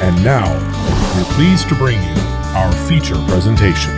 And now, we're pleased to bring you our feature presentation.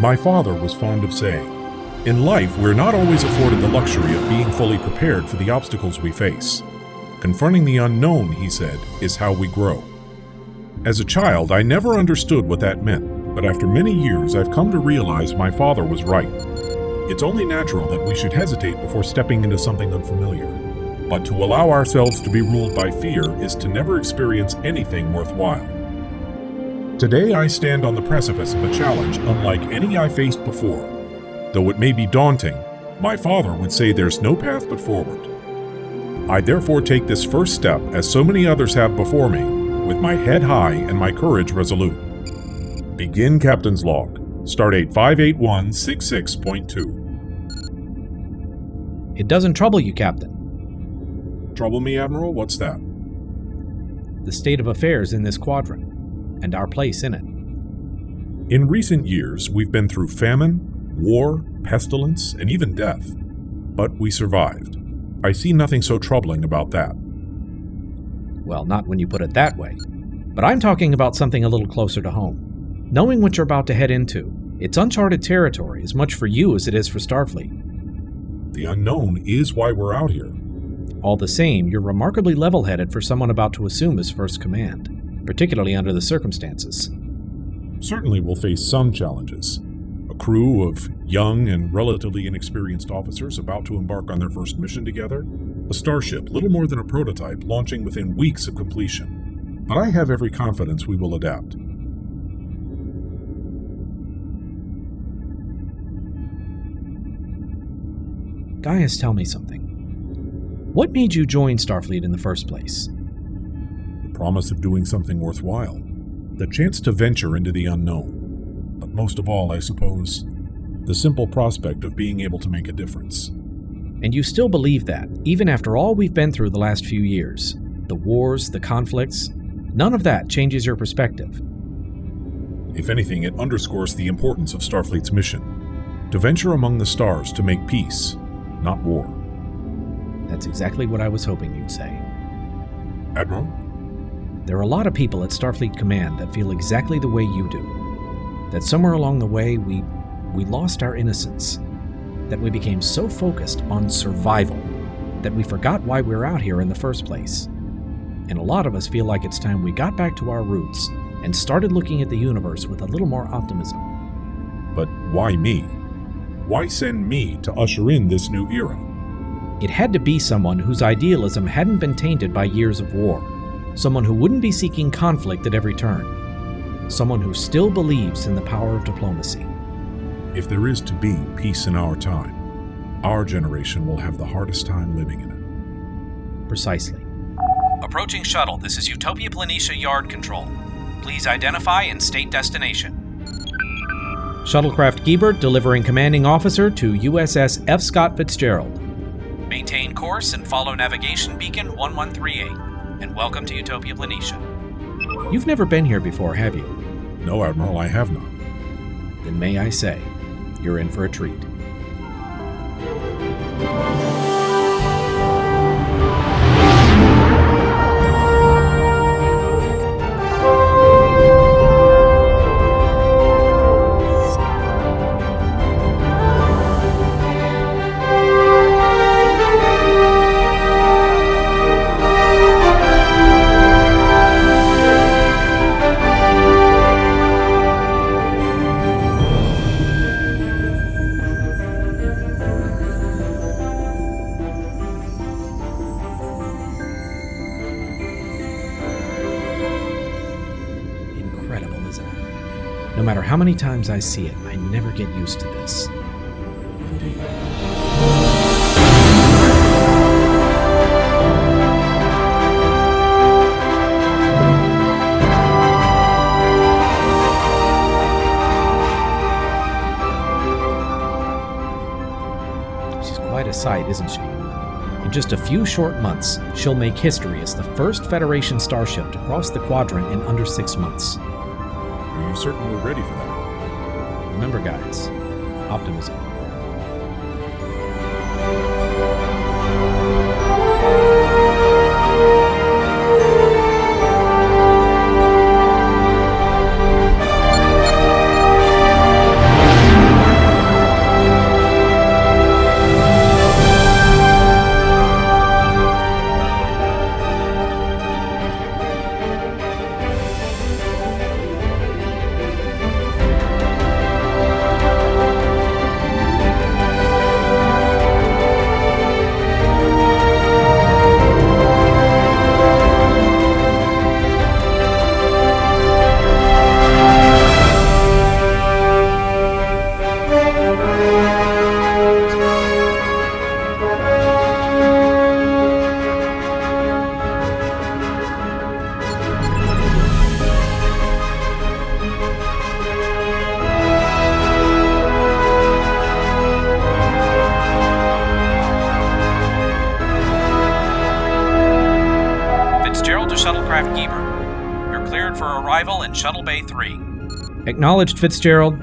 My father was fond of saying, "In life, we're not always afforded the luxury of being fully prepared for the obstacles we face. Confronting the unknown," he said, "is how we grow." As a child, I never understood what that meant, but after many years, I've come to realize my father was right. It's only natural that we should hesitate before stepping into something unfamiliar. But to allow ourselves to be ruled by fear is to never experience anything worthwhile. Today I stand on the precipice of a challenge unlike any I faced before. Though it may be daunting, my father would say there's no path but forward. I therefore take this first step, as so many others have before me, with my head high and my courage resolute. Begin Captain's Log. Stardate 58166.2. It doesn't trouble you, Captain. Trouble me, Admiral? What's that? The state of affairs in this quadrant, and our place in it. In recent years, we've been through famine, war, pestilence, and even death. But we survived. I see nothing so troubling about that. Well, not when you put it that way. But I'm talking about something a little closer to home. Knowing what you're about to head into, it's uncharted territory as much for you as it is for Starfleet. The unknown is why we're out here. All the same, you're remarkably level-headed for someone about to assume his first command, particularly under the circumstances. Certainly we'll face some challenges. A crew of young and relatively inexperienced officers about to embark on their first mission together. A starship, little more than a prototype, launching within weeks of completion. But I have every confidence we will adapt. Gaius, tell me something. What made you join Starfleet in the first place? The promise of doing something worthwhile. The chance to venture into the unknown. But most of all, I suppose, the simple prospect of being able to make a difference. And you still believe that, even after all we've been through the last few years. The wars, the conflicts, none of that changes your perspective. If anything, it underscores the importance of Starfleet's mission, to venture among the stars to make peace, not war. That's exactly what I was hoping you'd say. Admiral? There are a lot of people at Starfleet Command that feel exactly the way you do. That somewhere along the way we lost our innocence. That we became so focused on survival that we forgot why we're out here in the first place. And a lot of us feel like it's time we got back to our roots and started looking at the universe with a little more optimism. But why me? Why send me to usher in this new era? It had to be someone whose idealism hadn't been tainted by years of war. Someone who wouldn't be seeking conflict at every turn. Someone who still believes in the power of diplomacy. If there is to be peace in our time, our generation will have the hardest time living in it. Precisely. Approaching shuttle, this is Utopia Planitia Yard Control. Please identify and state destination. Shuttlecraft Gebert delivering commanding officer to USS F. Scott Fitzgerald. Maintain course and follow navigation beacon 1138. And welcome to Utopia Planitia. You've never been here before, have you? No, Admiral, I have not. Then may I say, you're in for a treat. No matter how many times I see it, I never get used to this. Indeed. She's quite a sight, isn't she? In just a few short months, she'll make history as the first Federation starship to cross the quadrant in under 6 months. You're certainly ready for that. Remember, guys, optimism. Shuttlecraft Gebert. You're cleared for arrival in Shuttle Bay 3. Acknowledged, Fitzgerald.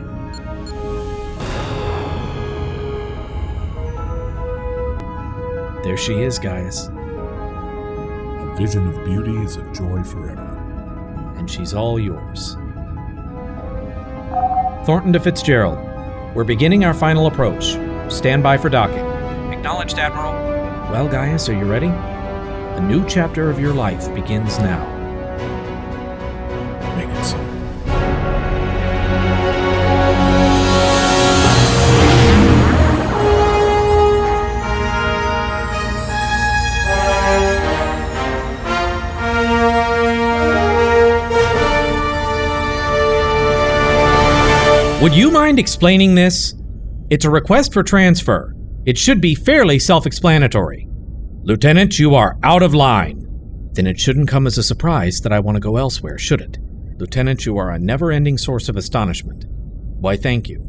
There she is, guys. A vision of beauty is a joy forever. And she's all yours. Thornton to Fitzgerald. We're beginning our final approach. Stand by for docking. Acknowledged, Admiral. Well, Gaius, are you ready? A new chapter of your life begins now. Make it so. Would you mind explaining this? It's a request for transfer. It should be fairly self-explanatory. Lieutenant, you are out of line. Then it shouldn't come as a surprise that I want to go elsewhere, should it? Lieutenant, you are a never-ending source of astonishment. Why, thank you.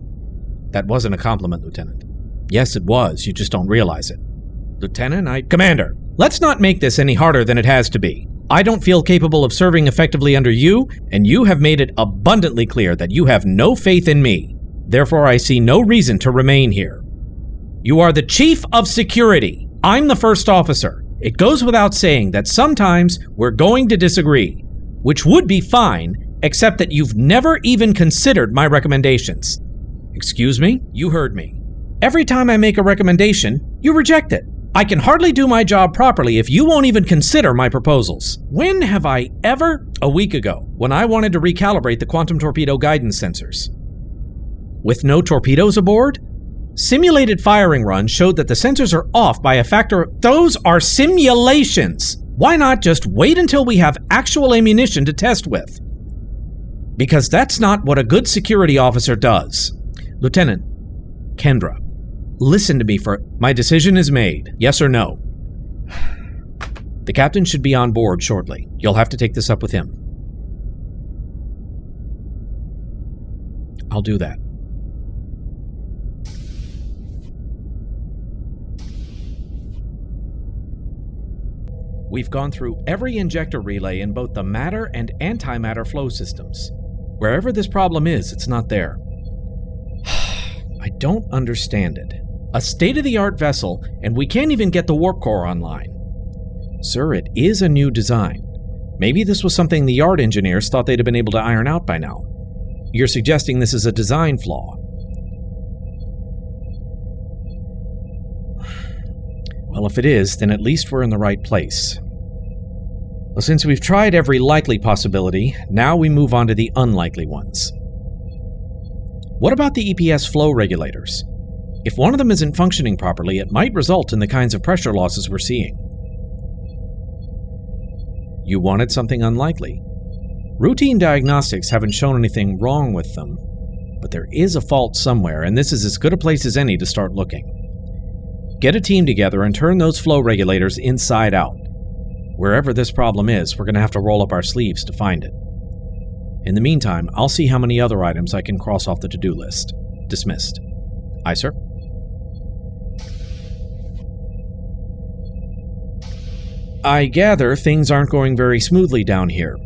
That wasn't a compliment, Lieutenant. Yes, it was. You just don't realize it. Lieutenant, Commander, let's not make this any harder than it has to be. I don't feel capable of serving effectively under you, and you have made it abundantly clear that you have no faith in me. Therefore, I see no reason to remain here. You are the Chief of Security. I'm the first officer. It goes without saying that sometimes we're going to disagree, which would be fine, except that you've never even considered my recommendations. Excuse me? You heard me. Every time I make a recommendation, you reject it. I can hardly do my job properly if you won't even consider my proposals. When have I ever? A week ago, when I wanted to recalibrate the quantum torpedo guidance sensors. With no torpedoes aboard? Simulated firing runs showed that the sensors are off by a factor of... Those are simulations! Why not just wait until we have actual ammunition to test with? Because that's not what a good security officer does. Lieutenant, Kendra, listen to me for... My decision is made, yes or no. The captain should be on board shortly. You'll have to take this up with him. I'll do that. We've gone through every injector relay in both the matter and antimatter flow systems. Wherever this problem is, it's not there. I don't understand it. A state-of-the-art vessel, and we can't even get the warp core online. Sir, it is a new design. Maybe this was something the yard engineers thought they'd have been able to iron out by now. You're suggesting this is a design flaw. Well, if it is, then at least we're in the right place. Well, since we've tried every likely possibility, now we move on to the unlikely ones. What about the EPS flow regulators? If one of them isn't functioning properly, it might result in the kinds of pressure losses we're seeing. You wanted something unlikely. Routine diagnostics haven't shown anything wrong with them, but there is a fault somewhere, and this is as good a place as any to start looking. Get a team together and turn those flow regulators inside out. Wherever this problem is, we're going to have to roll up our sleeves to find it. In the meantime, I'll see how many other items I can cross off the to-do list. Dismissed. Aye, sir. I gather things aren't going very smoothly down here.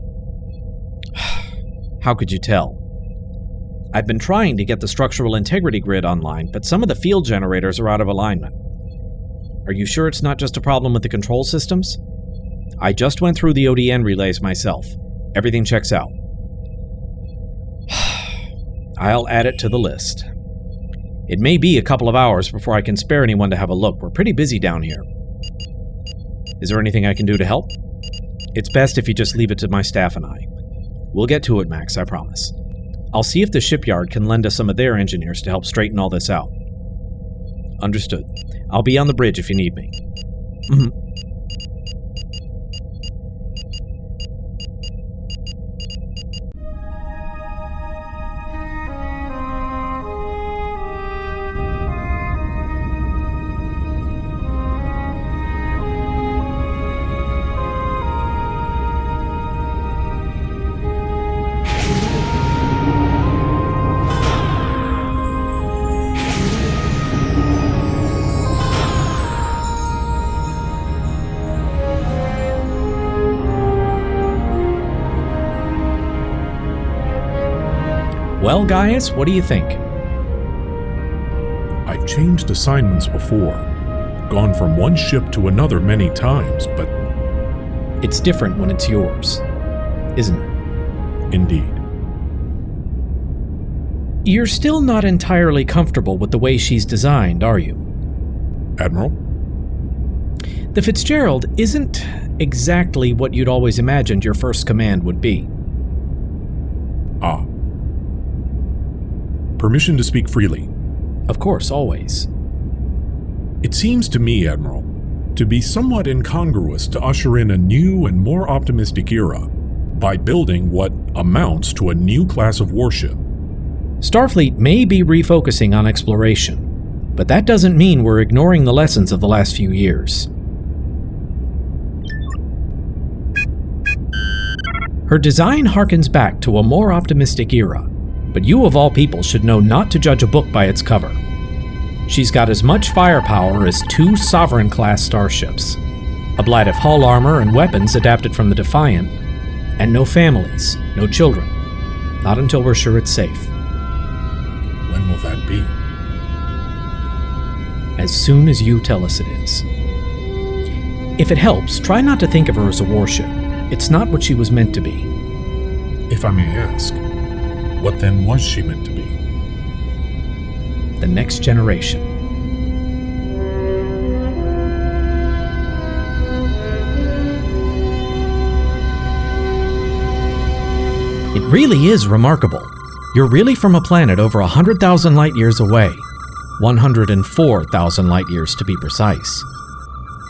How could you tell? I've been trying to get the structural integrity grid online, but some of the field generators are out of alignment. Are you sure it's not just a problem with the control systems? I just went through the ODN relays myself. Everything checks out. I'll add it to the list. It may be a couple of hours before I can spare anyone to have a look. We're pretty busy down here. Is there anything I can do to help? It's best if you just leave it to my staff and I. We'll get to it, Max, I promise. I'll see if the shipyard can lend us some of their engineers to help straighten all this out. Understood. I'll be on the bridge if you need me. Well, Gaius, what do you think? I've changed assignments before. Gone from one ship to another many times, but... It's different when it's yours, isn't it? Indeed. You're still not entirely comfortable with the way she's designed, are you? Admiral? The Fitzgerald isn't exactly what you'd always imagined your first command would be. Ah. Permission to speak freely. Of course, always. It seems to me, Admiral, to be somewhat incongruous to usher in a new and more optimistic era by building what amounts to a new class of warship. Starfleet may be refocusing on exploration, but that doesn't mean we're ignoring the lessons of the last few years. Her design harkens back to a more optimistic era, but you of all people should know not to judge a book by its cover. She's got as much firepower as 2 Sovereign-class starships, a blight of hull armor and weapons adapted from the Defiant, and no families, no children. Not until we're sure it's safe. When will that be? As soon as you tell us it is. If it helps, try not to think of her as a warship. It's not what she was meant to be. If I may ask, what then was she meant to be? The next generation. It really is remarkable. You're really from a planet over 100,000 light years away. 104,000 light years to be precise.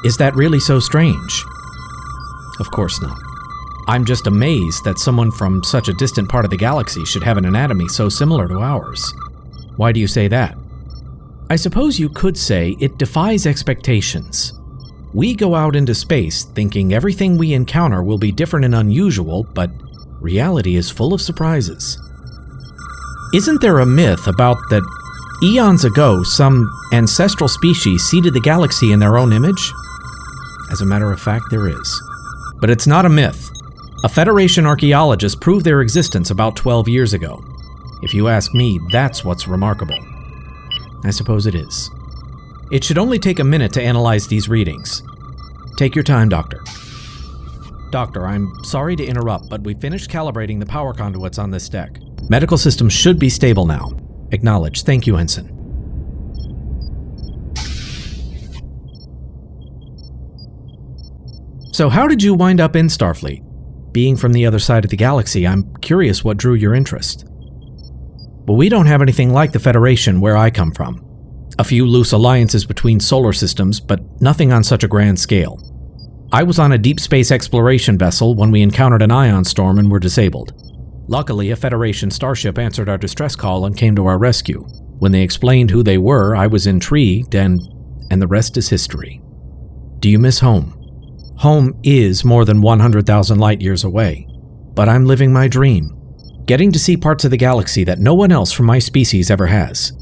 Is that really so strange? Of course not. I'm just amazed that someone from such a distant part of the galaxy should have an anatomy so similar to ours. Why do you say that? I suppose you could say it defies expectations. We go out into space thinking everything we encounter will be different and unusual, but reality is full of surprises. Isn't there a myth about that eons ago some ancestral species seeded the galaxy in their own image? As a matter of fact, there is. But it's not a myth. A Federation archaeologist proved their existence about 12 years ago. If you ask me, that's what's remarkable. I suppose it is. It should only take a minute to analyze these readings. Take your time, Doctor. Doctor, I'm sorry to interrupt, but we finished calibrating the power conduits on this deck. Medical systems should be stable now. Acknowledge. Thank you, Ensign. So how did you wind up in Starfleet? Being from the other side of the galaxy, I'm curious what drew your interest. But we don't have anything like the Federation where I come from. A few loose alliances between solar systems, but nothing on such a grand scale. I was on a deep space exploration vessel when we encountered an ion storm and were disabled. Luckily, a Federation starship answered our distress call and came to our rescue. When they explained who they were, I was intrigued, and the rest is history. Do you miss home? Home is more than 100,000 light years away, but I'm living my dream, getting to see parts of the galaxy that no one else from my species ever has.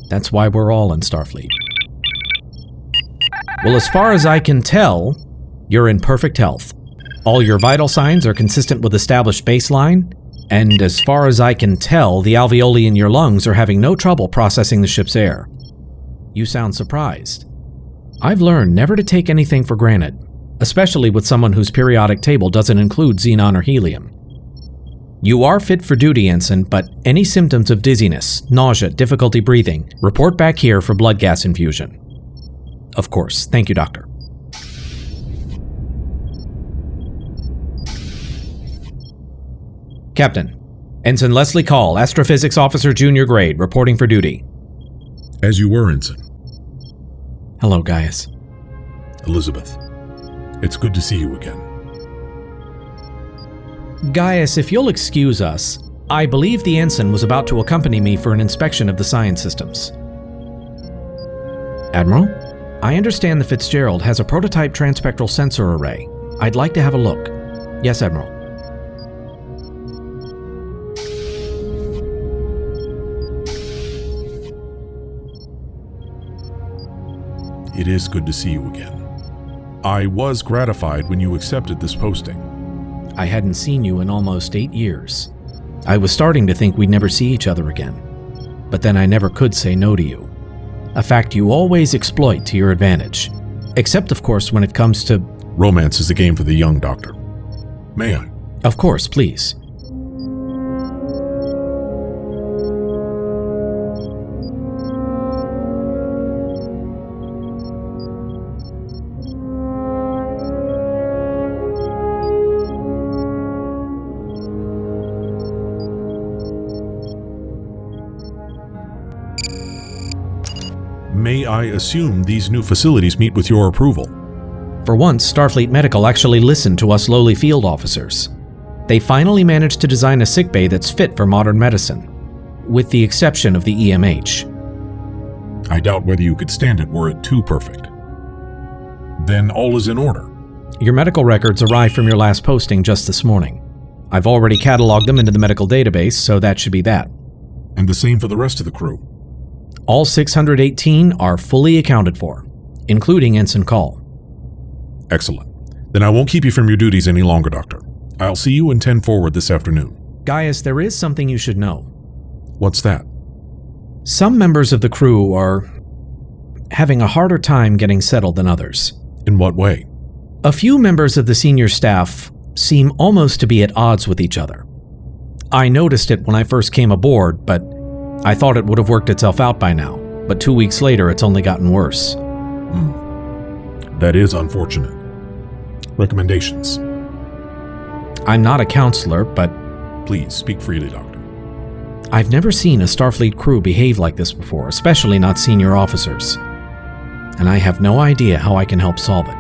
That's why we're all in Starfleet. Well, as far as I can tell, you're in perfect health. All your vital signs are consistent with established baseline, and as far as I can tell, the alveoli in your lungs are having no trouble processing the ship's air. You sound surprised. I've learned never to take anything for granted, especially with someone whose periodic table doesn't include xenon or helium. You are fit for duty, Ensign, but any symptoms of dizziness, nausea, difficulty breathing, report back here for blood gas infusion. Of course. Thank you, Doctor. Captain, Ensign Leslie Call, Astrophysics Officer Junior Grade, reporting for duty. As you were, Ensign. Hello, Gaius. Elizabeth, it's good to see you again. Gaius, if you'll excuse us, I believe the Ensign was about to accompany me for an inspection of the science systems. Admiral, I understand the Fitzgerald has a prototype transpectral sensor array. I'd like to have a look. Yes, Admiral. It is good to see you again. I was gratified when you accepted this posting. I hadn't seen you in almost 8 years. I was starting to think we'd never see each other again. But then I never could say no to you. A fact you always exploit to your advantage. Except, of course, when it comes to... Romance is a game for the young, Doctor. May I? Of course, please. May I assume these new facilities meet with your approval? For once, Starfleet Medical actually listened to us lowly field officers. They finally managed to design a sickbay that's fit for modern medicine, with the exception of the EMH. I doubt whether you could stand it were it too perfect. Then all is in order. Your medical records arrived from your last posting just this morning. I've already cataloged them into the medical database, so that should be that. And the same for the rest of the crew? All 618 are fully accounted for, including Ensign Call. Excellent. Then I won't keep you from your duties any longer, Doctor. I'll see you in 10 forward this afternoon. Gaius, there is something you should know. What's that? Some members of the crew are having a harder time getting settled than others. In what way? A few members of the senior staff seem almost to be at odds with each other. I noticed it when I first came aboard, but I thought it would have worked itself out by now. But 2 weeks later, it's only gotten worse. That is unfortunate. Recommendations? I'm not a counselor, but Please speak freely, Doctor. I've never seen a Starfleet crew behave like this before, especially not senior officers. And I have no idea how I can help solve it.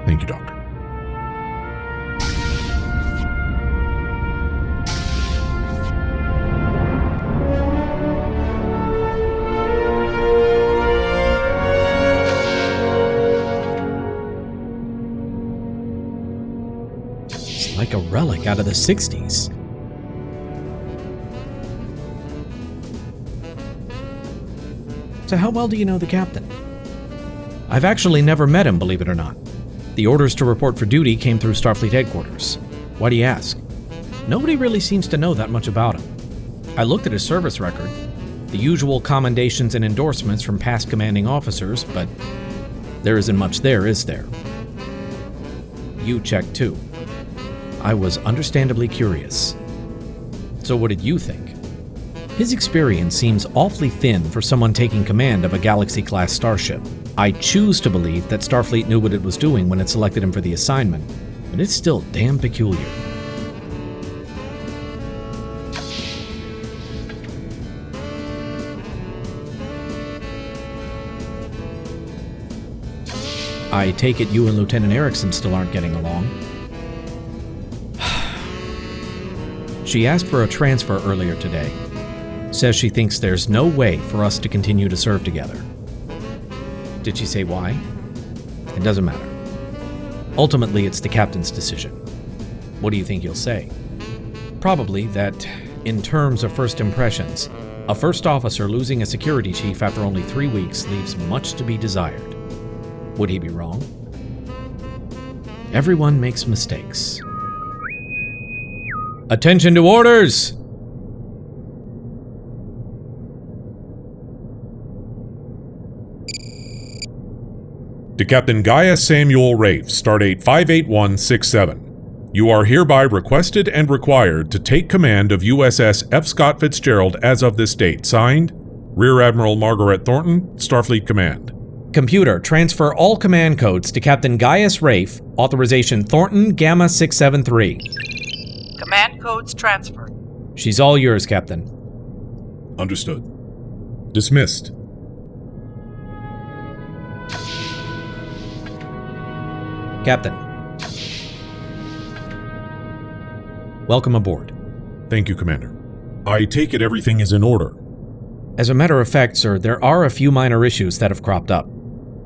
Thank you, Doctor. It's like a relic out of the 60s. So how well do you know the captain? I've actually never met him, believe it or not. The orders to report for duty came through Starfleet headquarters. Why do you ask? Nobody really seems to know that much about him. I looked at his service record, the usual commendations and endorsements from past commanding officers, but there isn't much there, is there? You checked too. I was understandably curious. So what did you think? His experience seems awfully thin for someone taking command of a Galaxy-class starship. I choose to believe that Starfleet knew what it was doing when it selected him for the assignment, but it's still damn peculiar. I take it you and Lieutenant Erickson still aren't getting along. She asked for a transfer earlier today. Says she thinks there's no way for us to continue to serve together. Did she say why? It doesn't matter. Ultimately, it's the captain's decision. What do you think he'll say? Probably that, in terms of first impressions, a first officer losing a security chief after only 3 weeks leaves much to be desired. Would he be wrong? Everyone makes mistakes. Attention to orders! To Captain Gaius Samuel Reyf, Stardate 58167. You are hereby requested and required to take command of USS F. Scott Fitzgerald as of this date. Signed, Rear Admiral Margaret Thornton, Starfleet Command. Computer, transfer all command codes to Captain Gaius Reyf, authorization Thornton Gamma 673. Command codes transferred. She's all yours, Captain. Understood. Dismissed. Captain. Welcome aboard. Thank you, Commander. I take it everything is in order. As a matter of fact, sir, there are a few minor issues that have cropped up.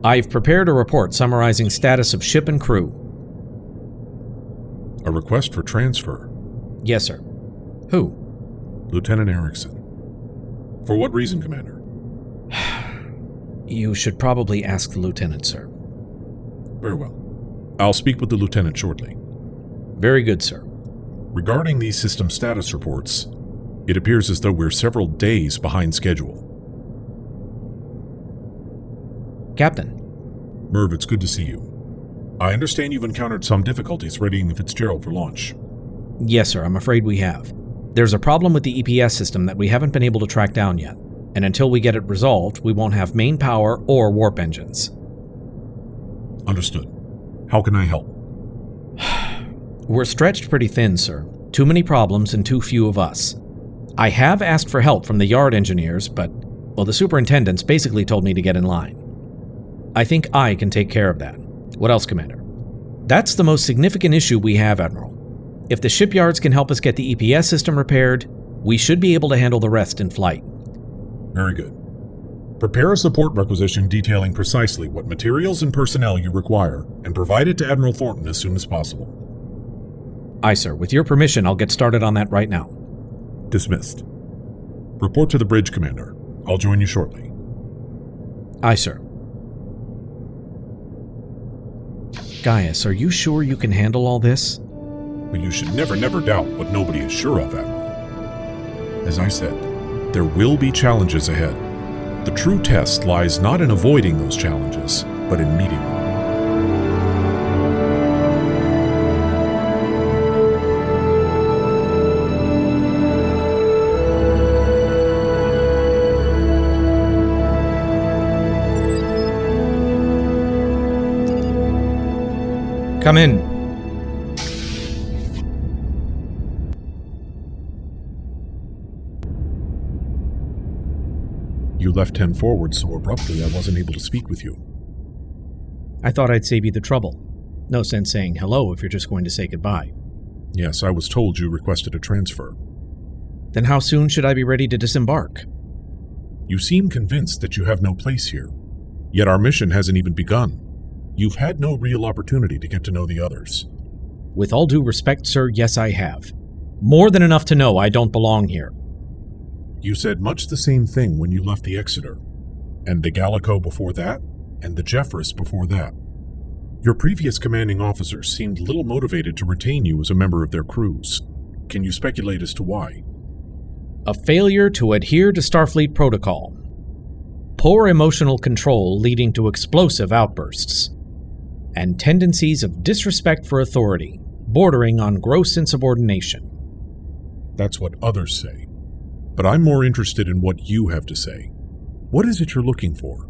I've prepared a report summarizing status of ship and crew. A request for transfer. Yes, sir. Who? Lieutenant Erickson. For what reason, Commander? You should probably ask the lieutenant, sir. Very well. I'll speak with the lieutenant shortly. Very good, sir. Regarding these system status reports, it appears as though we're several days behind schedule. Captain. Merv, it's good to see you. I understand you've encountered some difficulties readying the Fitzgerald for launch. Yes, sir, I'm afraid we have. There's a problem with the EPS system that we haven't been able to track down yet, and until we get it resolved, we won't have main power or warp engines. Understood. How can I help? We're stretched pretty thin, sir. Too many problems and too few of us. I have asked for help from the yard engineers, but, well, the superintendents basically told me to get in line. I think I can take care of that. What else, Commander? That's the most significant issue we have, Admiral. If the shipyards can help us get the EPS system repaired, we should be able to handle the rest in flight. Very good. Prepare a support requisition detailing precisely what materials and personnel you require, and provide it to Admiral Thornton as soon as possible. Aye, sir. With your permission, I'll get started on that right now. Dismissed. Report to the bridge, Commander. I'll join you shortly. Aye, sir. Gaius, are you sure you can handle all this? But you should never doubt what nobody is sure of, Admiral. As I said, there will be challenges ahead. The true test lies not in avoiding those challenges, but in meeting them. Come in. You left 10 forward so abruptly I wasn't able to speak with you. I thought I'd save you the trouble. No sense saying hello if you're just going to say goodbye. Yes, I was told you requested a transfer. Then how soon should I be ready to disembark? You seem convinced that you have no place here. Yet our mission hasn't even begun. You've had no real opportunity to get to know the others. With all due respect, sir, yes I have. More than enough to know I don't belong here. You said much the same thing when you left the Exeter, and the Gallico before that, and the Jeffress before that. Your previous commanding officers seemed little motivated to retain you as a member of their crews. Can you speculate as to why? A failure to adhere to Starfleet protocol. Poor emotional control leading to explosive outbursts. And tendencies of disrespect for authority, bordering on gross insubordination. That's what others say. But I'm more interested in what you have to say. What is it you're looking for?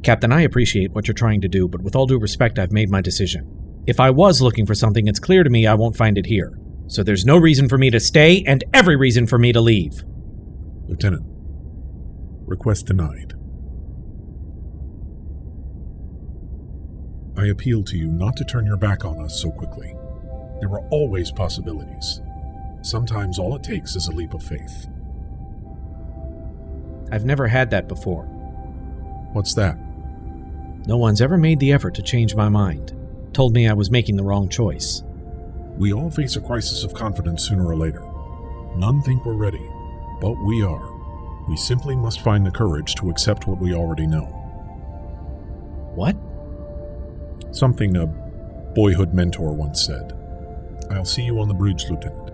Captain, I appreciate what you're trying to do, but with all due respect, I've made my decision. If I was looking for something, it's clear to me I won't find it here. So there's no reason for me to stay, and every reason for me to leave. Lieutenant, request denied. I appeal to you not to turn your back on us so quickly. There are always possibilities. Sometimes all it takes is a leap of faith. I've never had that before. What's that? No one's ever made the effort to change my mind. Told me I was making the wrong choice. We all face a crisis of confidence sooner or later. None think we're ready, but we are. We simply must find the courage to accept what we already know. What? Something a boyhood mentor once said. I'll see you on the bridge, Lieutenant.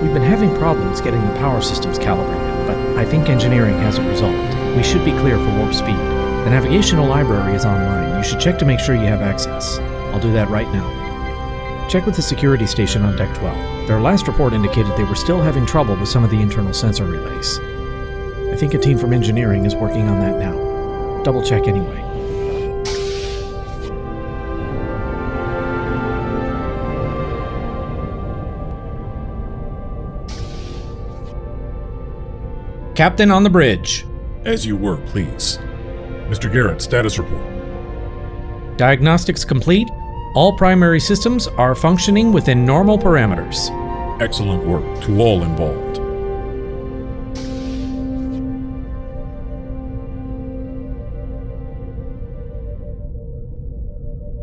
We've been having problems getting the power systems calibrated, but I think engineering has it resolved. We should be clear for warp speed. The navigational library is online. You should check to make sure you have access. I'll do that right now. Check with the security station on Deck 12. Their last report indicated they were still having trouble with some of the internal sensor relays. I think a team from engineering is working on that now. Double check anyway. Captain on the bridge. As you were, please. Mr. Garrett, status report. Diagnostics complete. All primary systems are functioning within normal parameters. Excellent work to all involved.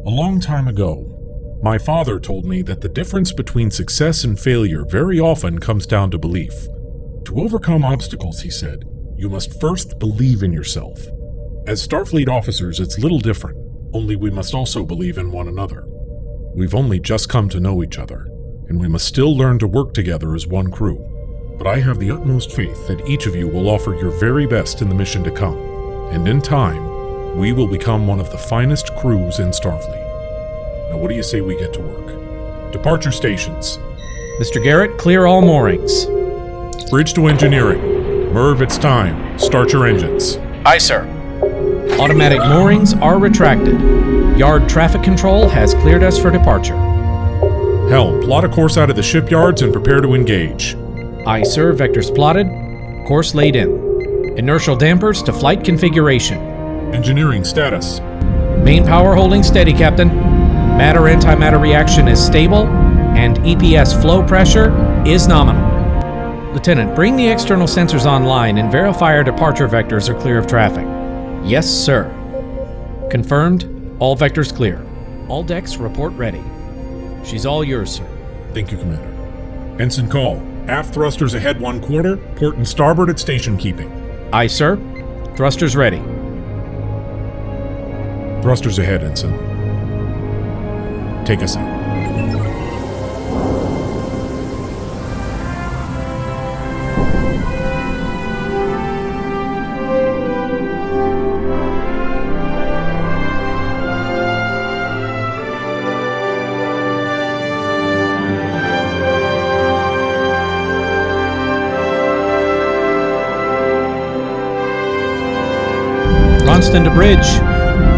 A long time ago, my father told me that the difference between success and failure very often comes down to belief. To overcome obstacles, he said, you must first believe in yourself. As Starfleet officers, it's little different, only we must also believe in one another. We've only just come to know each other, and we must still learn to work together as one crew. But I have the utmost faith that each of you will offer your very best in the mission to come, and in time, we will become one of the finest crews in Starfleet. Now what do you say we get to work? Departure stations. Mr. Garrett, clear all moorings. Bridge to engineering. Merv, it's time. Start your engines. Aye, sir. Automatic moorings are retracted. Yard traffic control has cleared us for departure. Helm, plot a course out of the shipyards and prepare to engage. Aye, sir. Vectors plotted. Course laid in. Inertial dampers to flight configuration. Engineering status. Main power holding steady, Captain. Matter-antimatter reaction is stable, and EPS flow pressure is nominal. Lieutenant, bring the external sensors online and verify our departure vectors are clear of traffic. Yes, sir. Confirmed. All vectors clear. All decks report ready. She's all yours, sir. Thank you, Commander. Ensign call. Aft thrusters ahead 1/4, port and starboard at station keeping. Aye, sir. Thrusters ready. Thrusters ahead, Ensign. Take us out. Launched into bridge.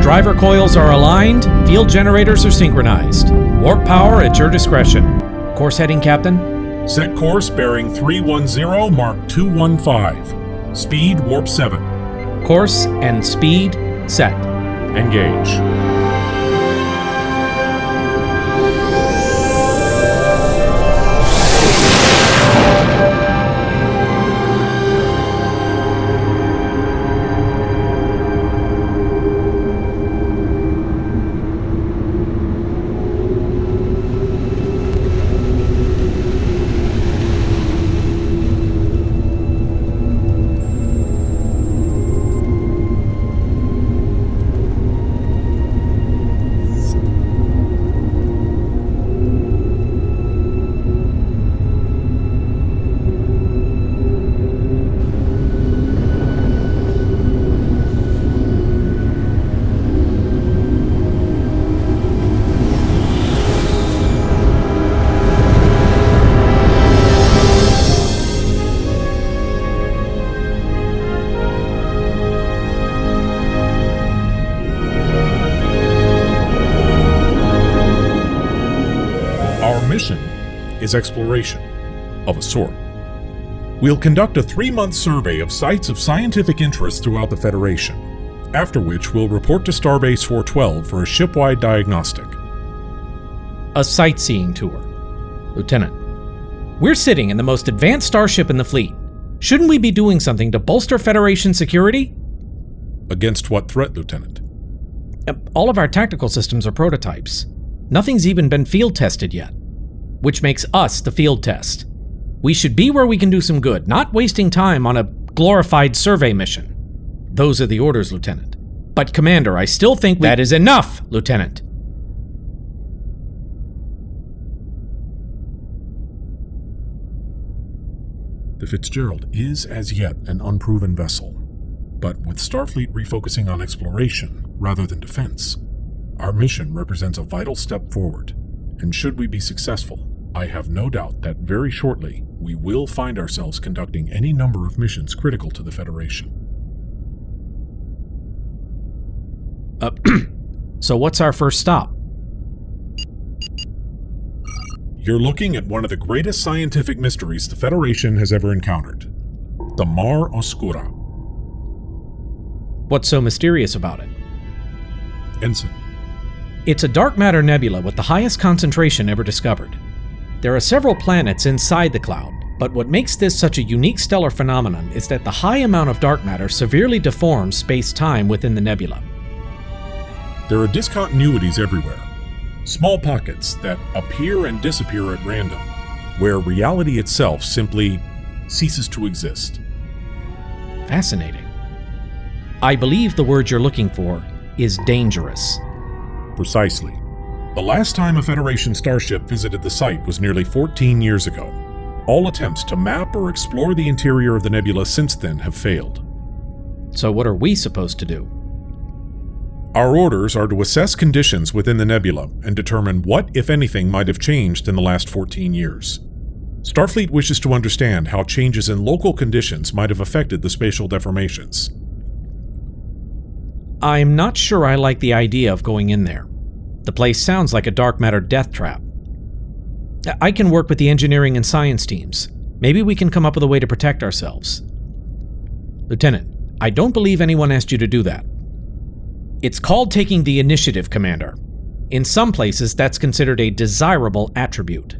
Driver coils are aligned. Field generators are synchronized. Warp power at your discretion. Course heading, Captain? Set course bearing 310, mark 215. Speed warp 7. Course and speed set. Engage. Is exploration, of a sort. We'll conduct a 3-month survey of sites of scientific interest throughout the Federation, after which we'll report to Starbase 412 for a shipwide diagnostic. A sightseeing tour. Lieutenant, we're sitting in the most advanced starship in the fleet. Shouldn't we be doing something to bolster Federation security? Against what threat, Lieutenant? All of our tactical systems are prototypes. Nothing's even been field tested yet. Which makes us the field test. We should be where we can do some good, not wasting time on a glorified survey mission. Those are the orders, Lieutenant. But, Commander, I still think that is enough, Lieutenant. The Fitzgerald is, as yet, an unproven vessel. But with Starfleet refocusing on exploration rather than defense, our mission represents a vital step forward. And should we be successful, I have no doubt that very shortly we will find ourselves conducting any number of missions critical to the Federation. So what's our first stop? You're looking at one of the greatest scientific mysteries the Federation has ever encountered. The Mar Oscura. What's so mysterious about it? Ensign. It's a dark matter nebula with the highest concentration ever discovered. There are several planets inside the cloud, but what makes this such a unique stellar phenomenon is that the high amount of dark matter severely deforms space-time within the nebula. There are discontinuities everywhere. Small pockets that appear and disappear at random, where reality itself simply ceases to exist. Fascinating. I believe the word you're looking for is dangerous. Precisely. The last time a Federation starship visited the site was nearly 14 years ago. All attempts to map or explore the interior of the nebula since then have failed. So what are we supposed to do? Our orders are to assess conditions within the nebula and determine what, if anything, might have changed in the last 14 years. Starfleet wishes to understand how changes in local conditions might have affected the spatial deformations. I'm not sure I like the idea of going in there. The place sounds like a dark matter death trap. I can work with the engineering and science teams. Maybe we can come up with a way to protect ourselves. Lieutenant, I don't believe anyone asked you to do that. It's called taking the initiative, Commander. In some places, that's considered a desirable attribute.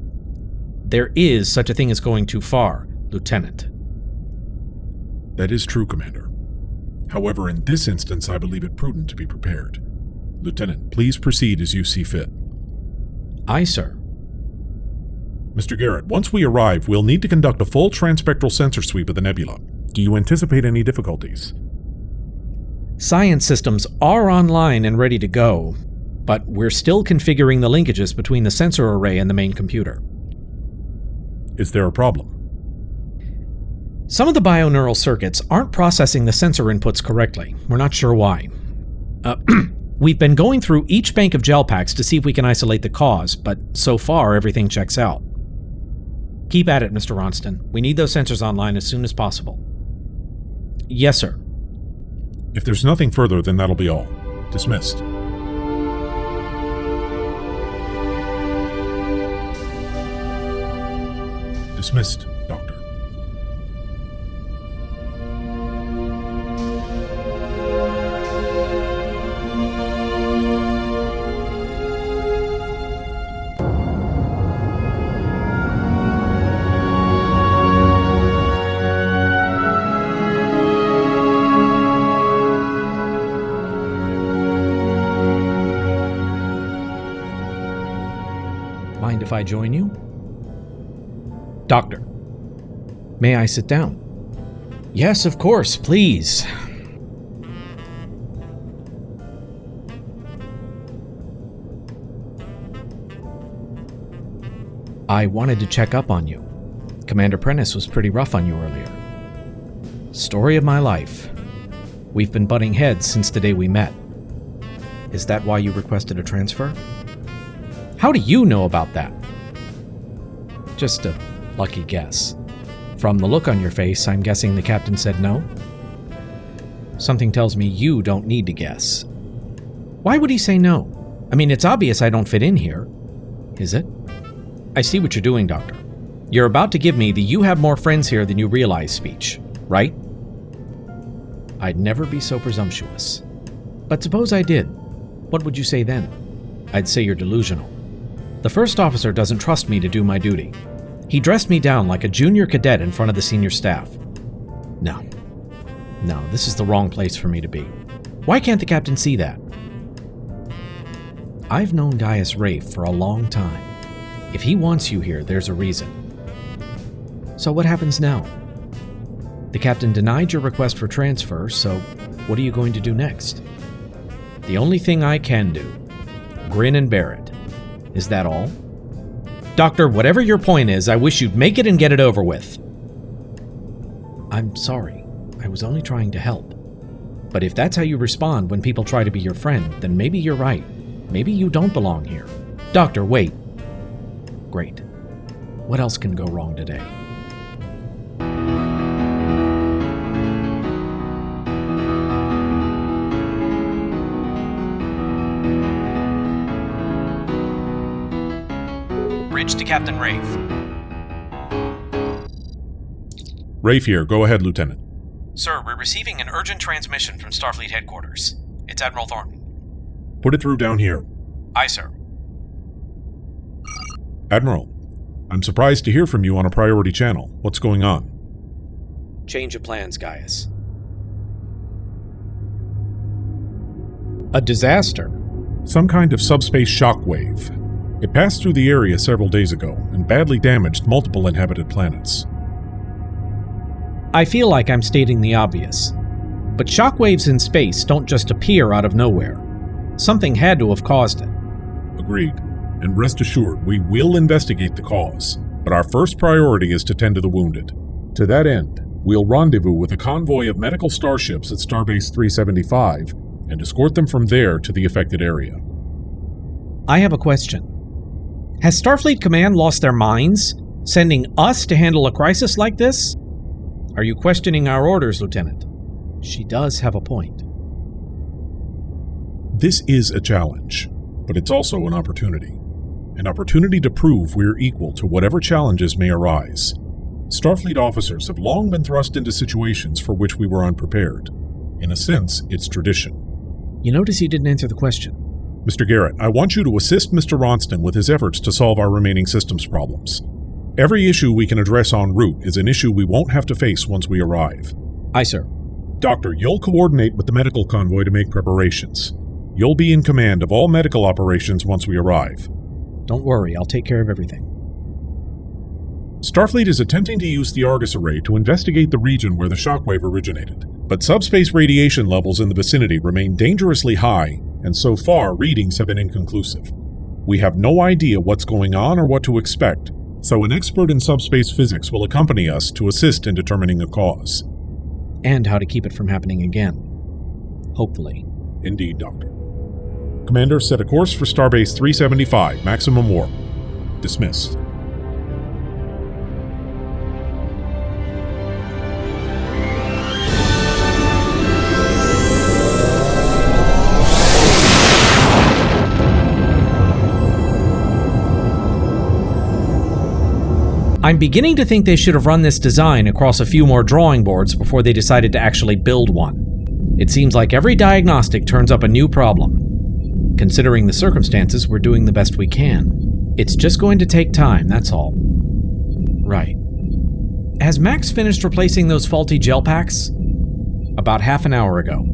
There is such a thing as going too far, Lieutenant. That is true, Commander. However, in this instance, I believe it prudent to be prepared. Lieutenant, please proceed as you see fit. Aye, sir. Mr. Garrett, once we arrive, we'll need to conduct a full transspectral sensor sweep of the nebula. Do you anticipate any difficulties? Science systems are online and ready to go, but we're still configuring the linkages between the sensor array and the main computer. Is there a problem? Some of the bioneural circuits aren't processing the sensor inputs correctly. We're not sure why. We've been going through each bank of gel packs to see if we can isolate the cause, but so far everything checks out. Keep at it, Mr. Ronston. We need those sensors online as soon as possible. Yes, sir. If there's nothing further, then that'll be all. Dismissed. Dismissed, Doctor. Mind if I join you? Doctor. May I sit down? Yes, of course, please. I wanted to check up on you. Commander Prentice was pretty rough on you earlier. Story of my life. We've been butting heads since the day we met. Is that why you requested a transfer? How do you know about that? Just a lucky guess. From the look on your face, I'm guessing the captain said no? Something tells me you don't need to guess. Why would he say no? I mean, it's obvious I don't fit in here. Is it? I see what you're doing, Doctor. You're about to give me the "you have more friends here than you realize" speech, right? I'd never be so presumptuous. But suppose I did. What would you say then? I'd say you're delusional. The first officer doesn't trust me to do my duty. He dressed me down like a junior cadet in front of the senior staff. No, this is the wrong place for me to be. Why can't the captain see that? I've known Gaius Reyf for a long time. If he wants you here, there's a reason. So what happens now? The captain denied your request for transfer, so what are you going to do next? The only thing I can do, grin and bear it. Is that all? Doctor, whatever your point is, I wish you'd make it and get it over with. I'm sorry. I was only trying to help. But if that's how you respond when people try to be your friend, then maybe you're right. Maybe you don't belong here. Doctor, wait. Great. What else can go wrong today? Bridge to Captain Reyf. Reyf here. Go ahead, Lieutenant. Sir, we're receiving an urgent transmission from Starfleet headquarters. It's Admiral Thornton. Put it through down here. Aye, sir. Admiral, I'm surprised to hear from you on a priority channel. What's going on? Change of plans, Gaius. A disaster? Some kind of subspace shockwave. It passed through the area several days ago and badly damaged multiple inhabited planets. I feel like I'm stating the obvious, but shockwaves in space don't just appear out of nowhere. Something had to have caused it. Agreed. And rest assured, we will investigate the cause, but our first priority is to tend to the wounded. To that end, we'll rendezvous with a convoy of medical starships at Starbase 375 and escort them from there to the affected area. I have a question. Has Starfleet Command lost their minds, sending us to handle a crisis like this? Are you questioning our orders, Lieutenant? She does have a point. This is a challenge, but it's also an opportunity. An opportunity to prove we're equal to whatever challenges may arise. Starfleet officers have long been thrust into situations for which we were unprepared. In a sense, it's tradition. You notice you didn't answer the question. Mr. Garrett, I want you to assist Mr. Ronston with his efforts to solve our remaining systems problems. Every issue we can address en route is an issue we won't have to face once we arrive. Aye, sir. Doctor, you'll coordinate with the medical convoy to make preparations. You'll be in command of all medical operations once we arrive. Don't worry, I'll take care of everything. Starfleet is attempting to use the Argus Array to investigate the region where the shockwave originated, but subspace radiation levels in the vicinity remain dangerously high, and so far readings have been inconclusive. We have no idea what's going on or what to expect, so an expert in subspace physics will accompany us to assist in determining the cause. And how to keep it from happening again. Hopefully. Indeed, Doctor. Commander, set a course for Starbase 375, maximum warp. Dismissed. I'm beginning to think they should have run this design across a few more drawing boards before they decided to actually build one. It seems like every diagnostic turns up a new problem. Considering the circumstances, we're doing the best we can. It's just going to take time, that's all. Right. Has Max finished replacing those faulty gel packs? About half an hour ago.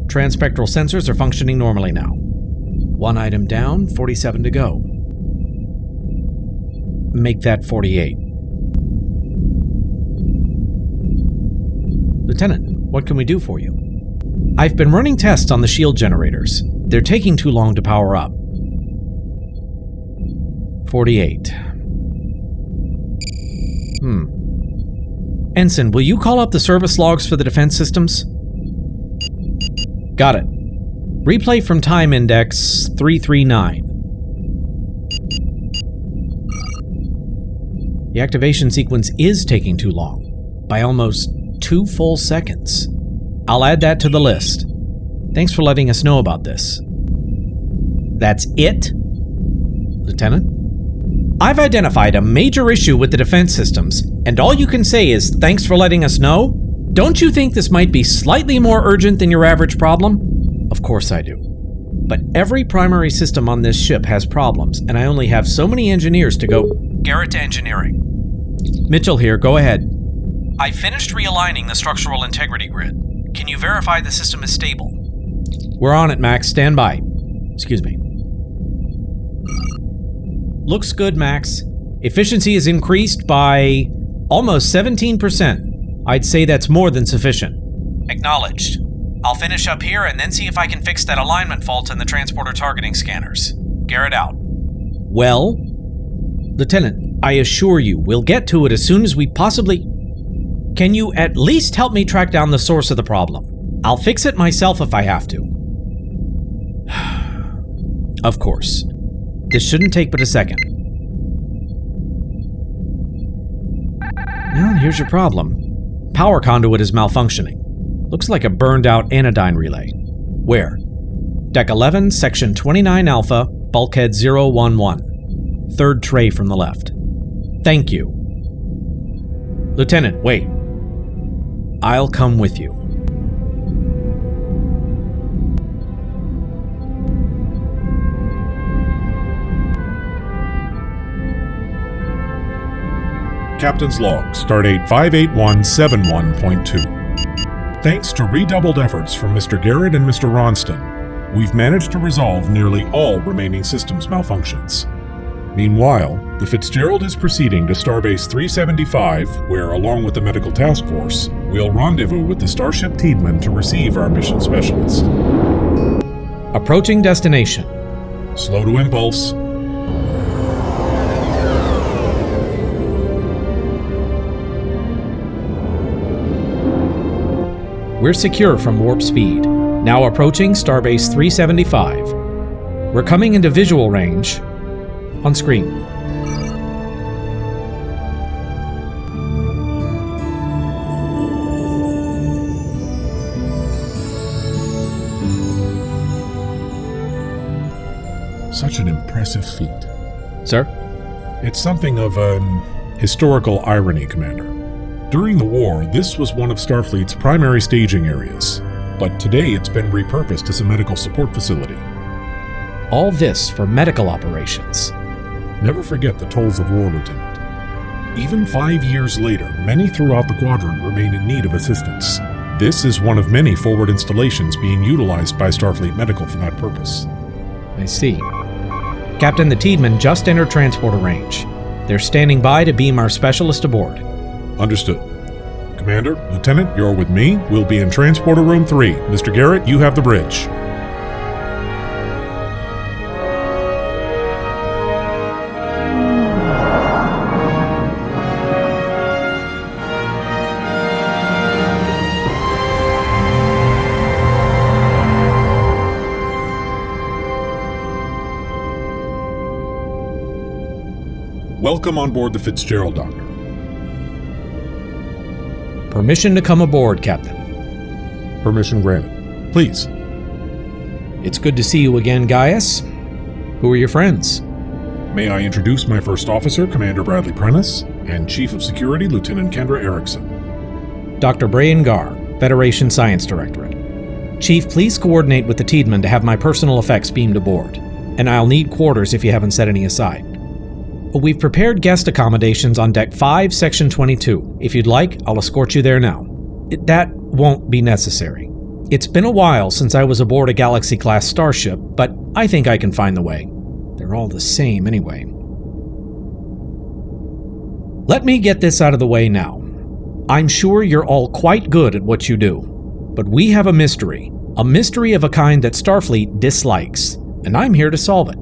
Transpectral sensors are functioning normally now. 1 item down, 47 to go. Make that 48. Lieutenant, what can we do for you? I've been running tests on the shield generators. They're taking too long to power up. 48. Ensign, will you call up the service logs for the defense systems? Got it. Replay from time index 339. The activation sequence is taking too long, by almost 2 full seconds. I'll add that to the list. Thanks for letting us know about this. That's it? Lieutenant? I've identified a major issue with the defense systems, and all you can say is thanks for letting us know? Don't you think this might be slightly more urgent than your average problem? Of course I do. But every primary system on this ship has problems, and I only have so many engineers to go. Garrett to engineering. Mitchell here, go ahead. I finished realigning the structural integrity grid. Can you verify the system is stable? We're on it, Max. Stand by. Excuse me. Looks good, Max. Efficiency is increased by almost 17%. I'd say that's more than sufficient. Acknowledged. I'll finish up here and then see if I can fix that alignment fault in the transporter targeting scanners. Garrett out. Well, Lieutenant, I assure you, we'll get to it as soon as we possibly... Can you at least help me track down the source of the problem? I'll fix it myself if I have to. Of course. This shouldn't take but a second. Well, here's your problem. Power conduit is malfunctioning. Looks like a burned out anodyne relay. Where? Deck 11, Section 29 Alpha, Bulkhead 011. Third tray from the left. Thank you. Lieutenant, wait. I'll come with you. Captain's Log, Stardate 58171.2. Thanks to redoubled efforts from Mr. Garrett and Mr. Ronston, we've managed to resolve nearly all remaining systems malfunctions. Meanwhile, the Fitzgerald is proceeding to Starbase 375, where, along with the Medical Task Force, we'll rendezvous with the Starship Tiedemann to receive our mission specialist. Approaching destination. Slow to impulse. We're secure from warp speed. Now approaching Starbase 375. We're coming into visual range. On screen. Such an impressive feat. Sir? It's something of an historical irony, Commander. During the war, this was one of Starfleet's primary staging areas, but today it's been repurposed as a medical support facility. All this for medical operations. Never forget the tolls of war, Lieutenant. Even 5 years later, many throughout the quadrant remain in need of assistance. This is one of many forward installations being utilized by Starfleet Medical for that purpose. I see. Captain, the Tiedemann just entered transporter range. They're standing by to beam our specialist aboard. Understood. Commander, Lieutenant, you're with me. We'll be in Transporter Room 3. Mr. Garrett, you have the bridge. Welcome on board the Fitzgerald, Doctor. Permission to come aboard, Captain. Permission granted. Please. It's good to see you again, Gaius. Who are your friends? May I introduce my first officer, Commander Bradley Prentice, and Chief of Security, Lieutenant Kendra Erickson. Dr. Brian Garr, Federation Science Directorate. Chief, please coordinate with the Tiedemann to have my personal effects beamed aboard. And I'll need quarters if you haven't set any aside. We've prepared guest accommodations on Deck 5, Section 22. If you'd like, I'll escort you there now. That won't be necessary. It's been a while since I was aboard a Galaxy-class starship, but I think I can find the way. They're all the same anyway. Let me get this out of the way now. I'm sure you're all quite good at what you do, but we have a mystery of a kind that Starfleet dislikes, and I'm here to solve it.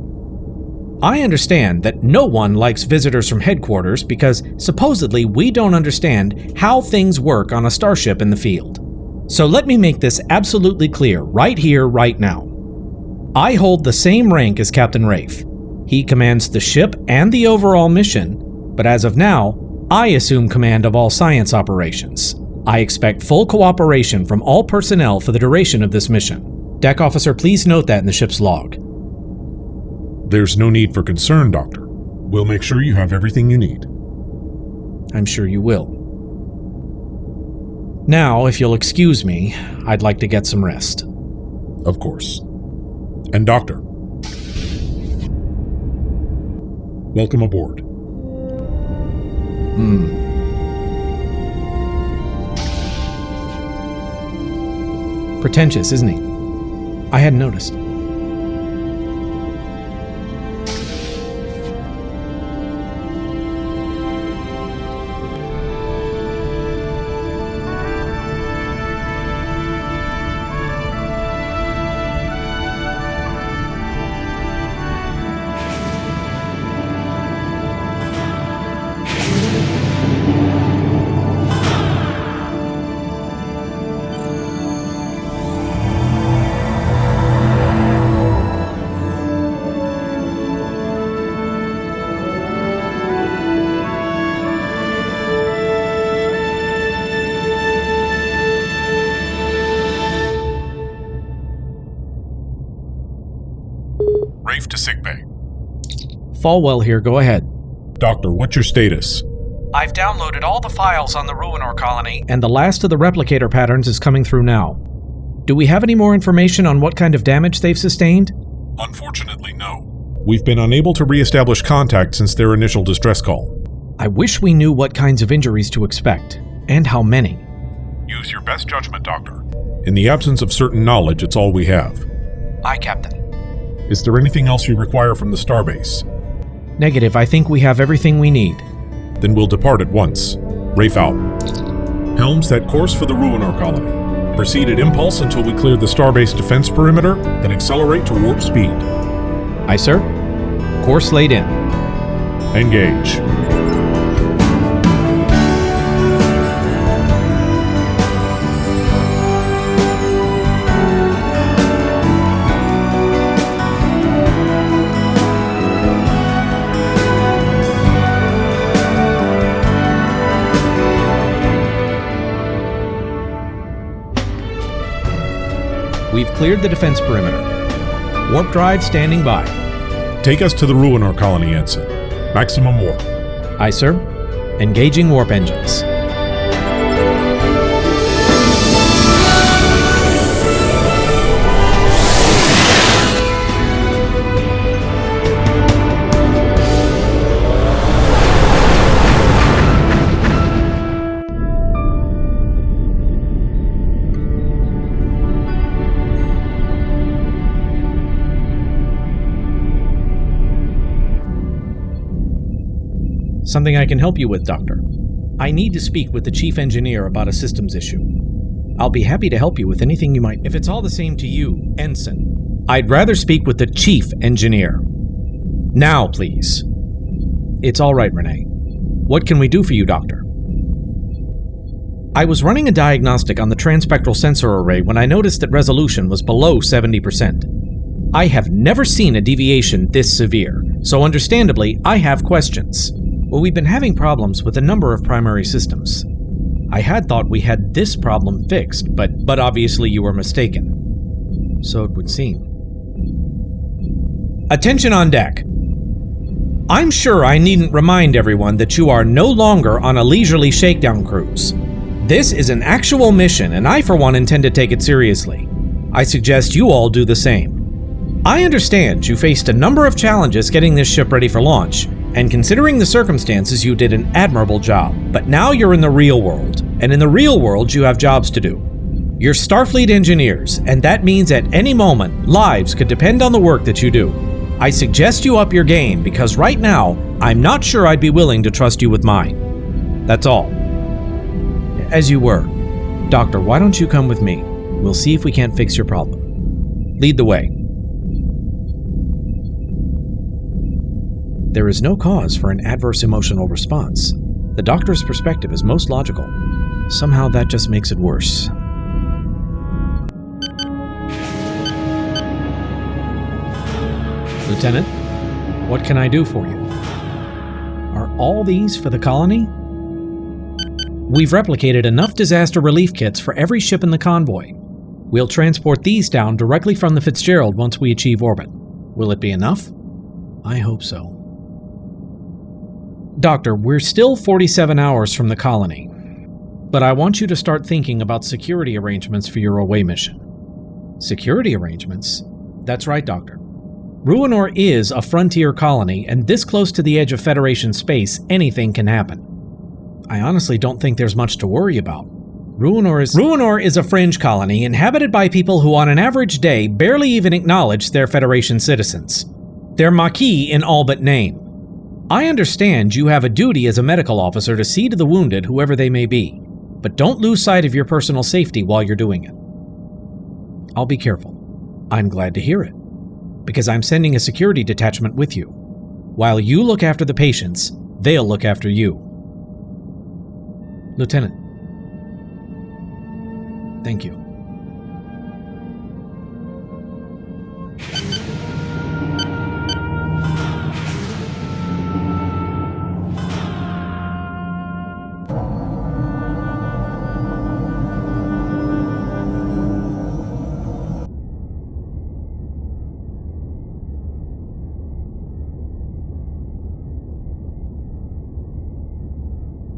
I understand that no one likes visitors from headquarters because supposedly we don't understand how things work on a starship in the field. So let me make this absolutely clear right here, right now. I hold the same rank as Captain Reyf. He commands the ship and the overall mission, but as of now, I assume command of all science operations. I expect full cooperation from all personnel for the duration of this mission. Deck officer, please note that in the ship's log. There's no need for concern, Doctor. We'll make sure you have everything you need. I'm sure you will. Now, if you'll excuse me, I'd like to get some rest. Of course. And Doctor, welcome aboard. Pretentious, isn't he? I hadn't noticed. Reyf to sickbay. Falwell here, go ahead. Doctor, what's your status? I've downloaded all the files on the Ruinore Colony, and the last of the replicator patterns is coming through now. Do we have any more information on what kind of damage they've sustained? Unfortunately, no. We've been unable to re-establish contact since their initial distress call. I wish we knew what kinds of injuries to expect, and how many. Use your best judgment, Doctor. In the absence of certain knowledge, it's all we have. Aye, Captain. Is there anything else you require from the Starbase? Negative, I think we have everything we need. Then we'll depart at once. Reyf out. Helm, set course for the Ruinore Colony. Proceed at impulse until we clear the Starbase defense perimeter, then accelerate to warp speed. Aye, sir. Course laid in. Engage. We've cleared the defense perimeter. Warp drive standing by. Take us to the Ruinore Colony, Ensign. Maximum warp. Aye, sir. Engaging warp engines. Something I can help you with, Doctor. I need to speak with the chief engineer about a systems issue. I'll be happy to help you with anything you might... If it's all the same to you, Ensign, I'd rather speak with the chief engineer. Now, please. It's all right, Renee. What can we do for you, Doctor? I was running a diagnostic on the transpectral sensor array when I noticed that resolution was below 70%. I have never seen a deviation this severe, so understandably, I have questions. Well, we've been having problems with a number of primary systems. I had thought we had this problem fixed, but obviously you were mistaken. So it would seem. Attention on deck. I'm sure I needn't remind everyone that you are no longer on a leisurely shakedown cruise. This is an actual mission, and I for one intend to take it seriously. I suggest you all do the same. I understand you faced a number of challenges getting this ship ready for launch, and considering the circumstances, you did an admirable job. But now you're in the real world, and in the real world, you have jobs to do. You're Starfleet engineers, and that means at any moment, lives could depend on the work that you do. I suggest you up your game, because right now, I'm not sure I'd be willing to trust you with mine. That's all. As you were. Doctor, why don't you come with me? We'll see if we can't fix your problem. Lead the way. There is no cause for an adverse emotional response. The doctor's perspective is most logical. Somehow that just makes it worse. Lieutenant, what can I do for you? Are all these for the colony? We've replicated enough disaster relief kits for every ship in the convoy. We'll transport these down directly from the Fitzgerald once we achieve orbit. Will it be enough? I hope so. Doctor, we're still 47 hours from the colony, but I want you to start thinking about security arrangements for your away mission. Security arrangements? That's right, Doctor. Ruinore is a frontier colony, and this close to the edge of Federation space, anything can happen. I honestly don't think there's much to worry about. Ruinore is a fringe colony inhabited by people who on an average day barely even acknowledge they're Federation citizens. They're Maquis in all but name. I understand you have a duty as a medical officer to see to the wounded, whoever they may be, but don't lose sight of your personal safety while you're doing it. I'll be careful. I'm glad to hear it, because I'm sending a security detachment with you. While you look after the patients, they'll look after you. Lieutenant. Thank you.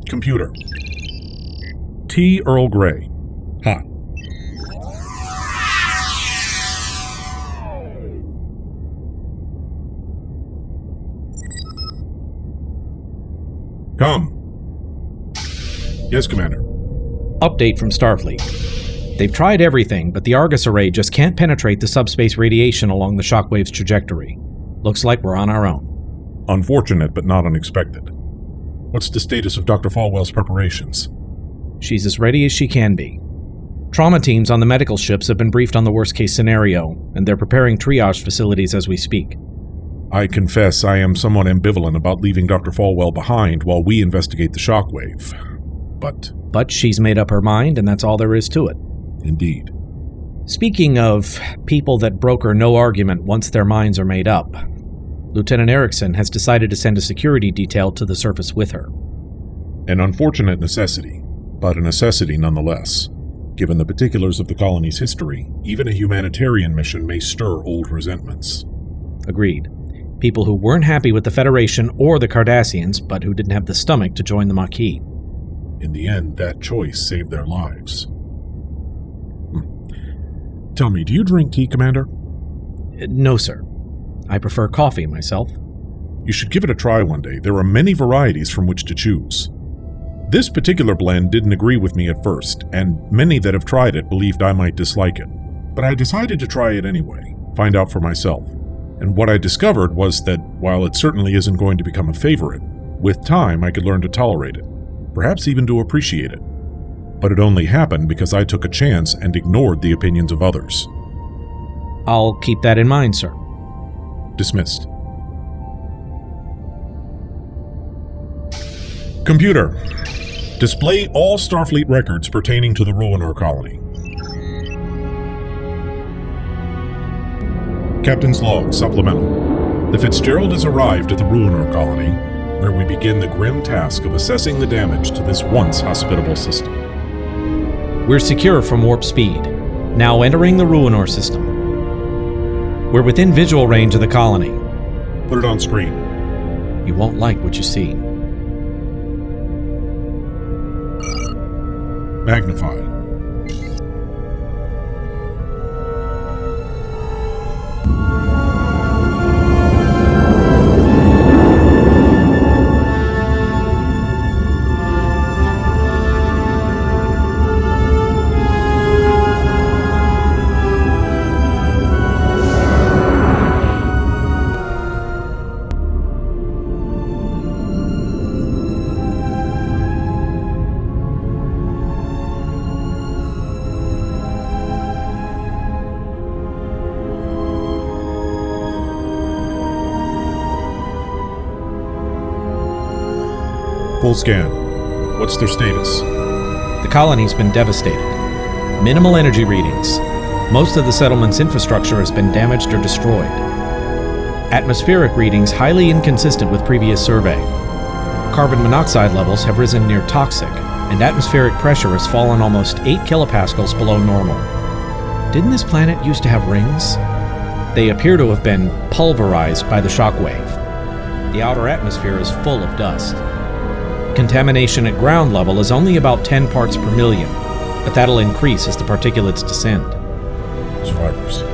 Computer. Tea Earl Grey. Hot. Come. Yes, Commander. Update from Starfleet. They've tried everything, but the Argus array just can't penetrate the subspace radiation along the shockwave's trajectory. Looks like we're on our own. Unfortunate, but not unexpected. What's the status of Dr. Falwell's preparations? She's as ready as she can be. Trauma teams on the medical ships have been briefed on the worst-case scenario, and they're preparing triage facilities as we speak. I confess I am somewhat ambivalent about leaving Dr. Falwell behind while we investigate the shockwave. But she's made up her mind, and that's all there is to it. Indeed. Speaking of people that broker no argument once their minds are made up, Lieutenant Erickson has decided to send a security detail to the surface with her. An unfortunate necessity, but a necessity nonetheless. Given the particulars of the colony's history, even a humanitarian mission may stir old resentments. Agreed. People who weren't happy with the Federation or the Cardassians, but who didn't have the stomach to join the Maquis. In the end, that choice saved their lives. Tell me, do you drink tea, Commander? No, sir. I prefer coffee myself. You should give it a try one day. There are many varieties from which to choose. This particular blend didn't agree with me at first, and many that have tried it believed I might dislike it. But I decided to try it anyway, find out for myself. And what I discovered was that while it certainly isn't going to become a favorite, With time, I could learn to tolerate it, perhaps even to appreciate it. But it only happened because I took a chance and ignored the opinions of others. I'll keep that in mind, sir. Dismissed. Computer, display all Starfleet records pertaining to the Ruinore Colony. Captain's Log, Supplemental. The Fitzgerald has arrived at the Ruinore Colony, where we begin the grim task of assessing the damage to this once hospitable system. We're secure from warp speed, now entering the Ruinore system. We're within visual range of the colony. Put it on screen. You won't like what you see. Magnify. Full scan. What's their status? The colony's been devastated. Minimal energy readings. Most of the settlement's infrastructure has been damaged or destroyed. Atmospheric readings highly inconsistent with previous survey. Carbon monoxide levels have risen near toxic, and atmospheric pressure has fallen almost 8 kilopascals below normal. Didn't this planet used to have rings? They appear to have been pulverized by the shockwave. The outer atmosphere is full of dust. Contamination at ground level is only about 10 parts per million, but that'll increase as the particulates descend. Survivors.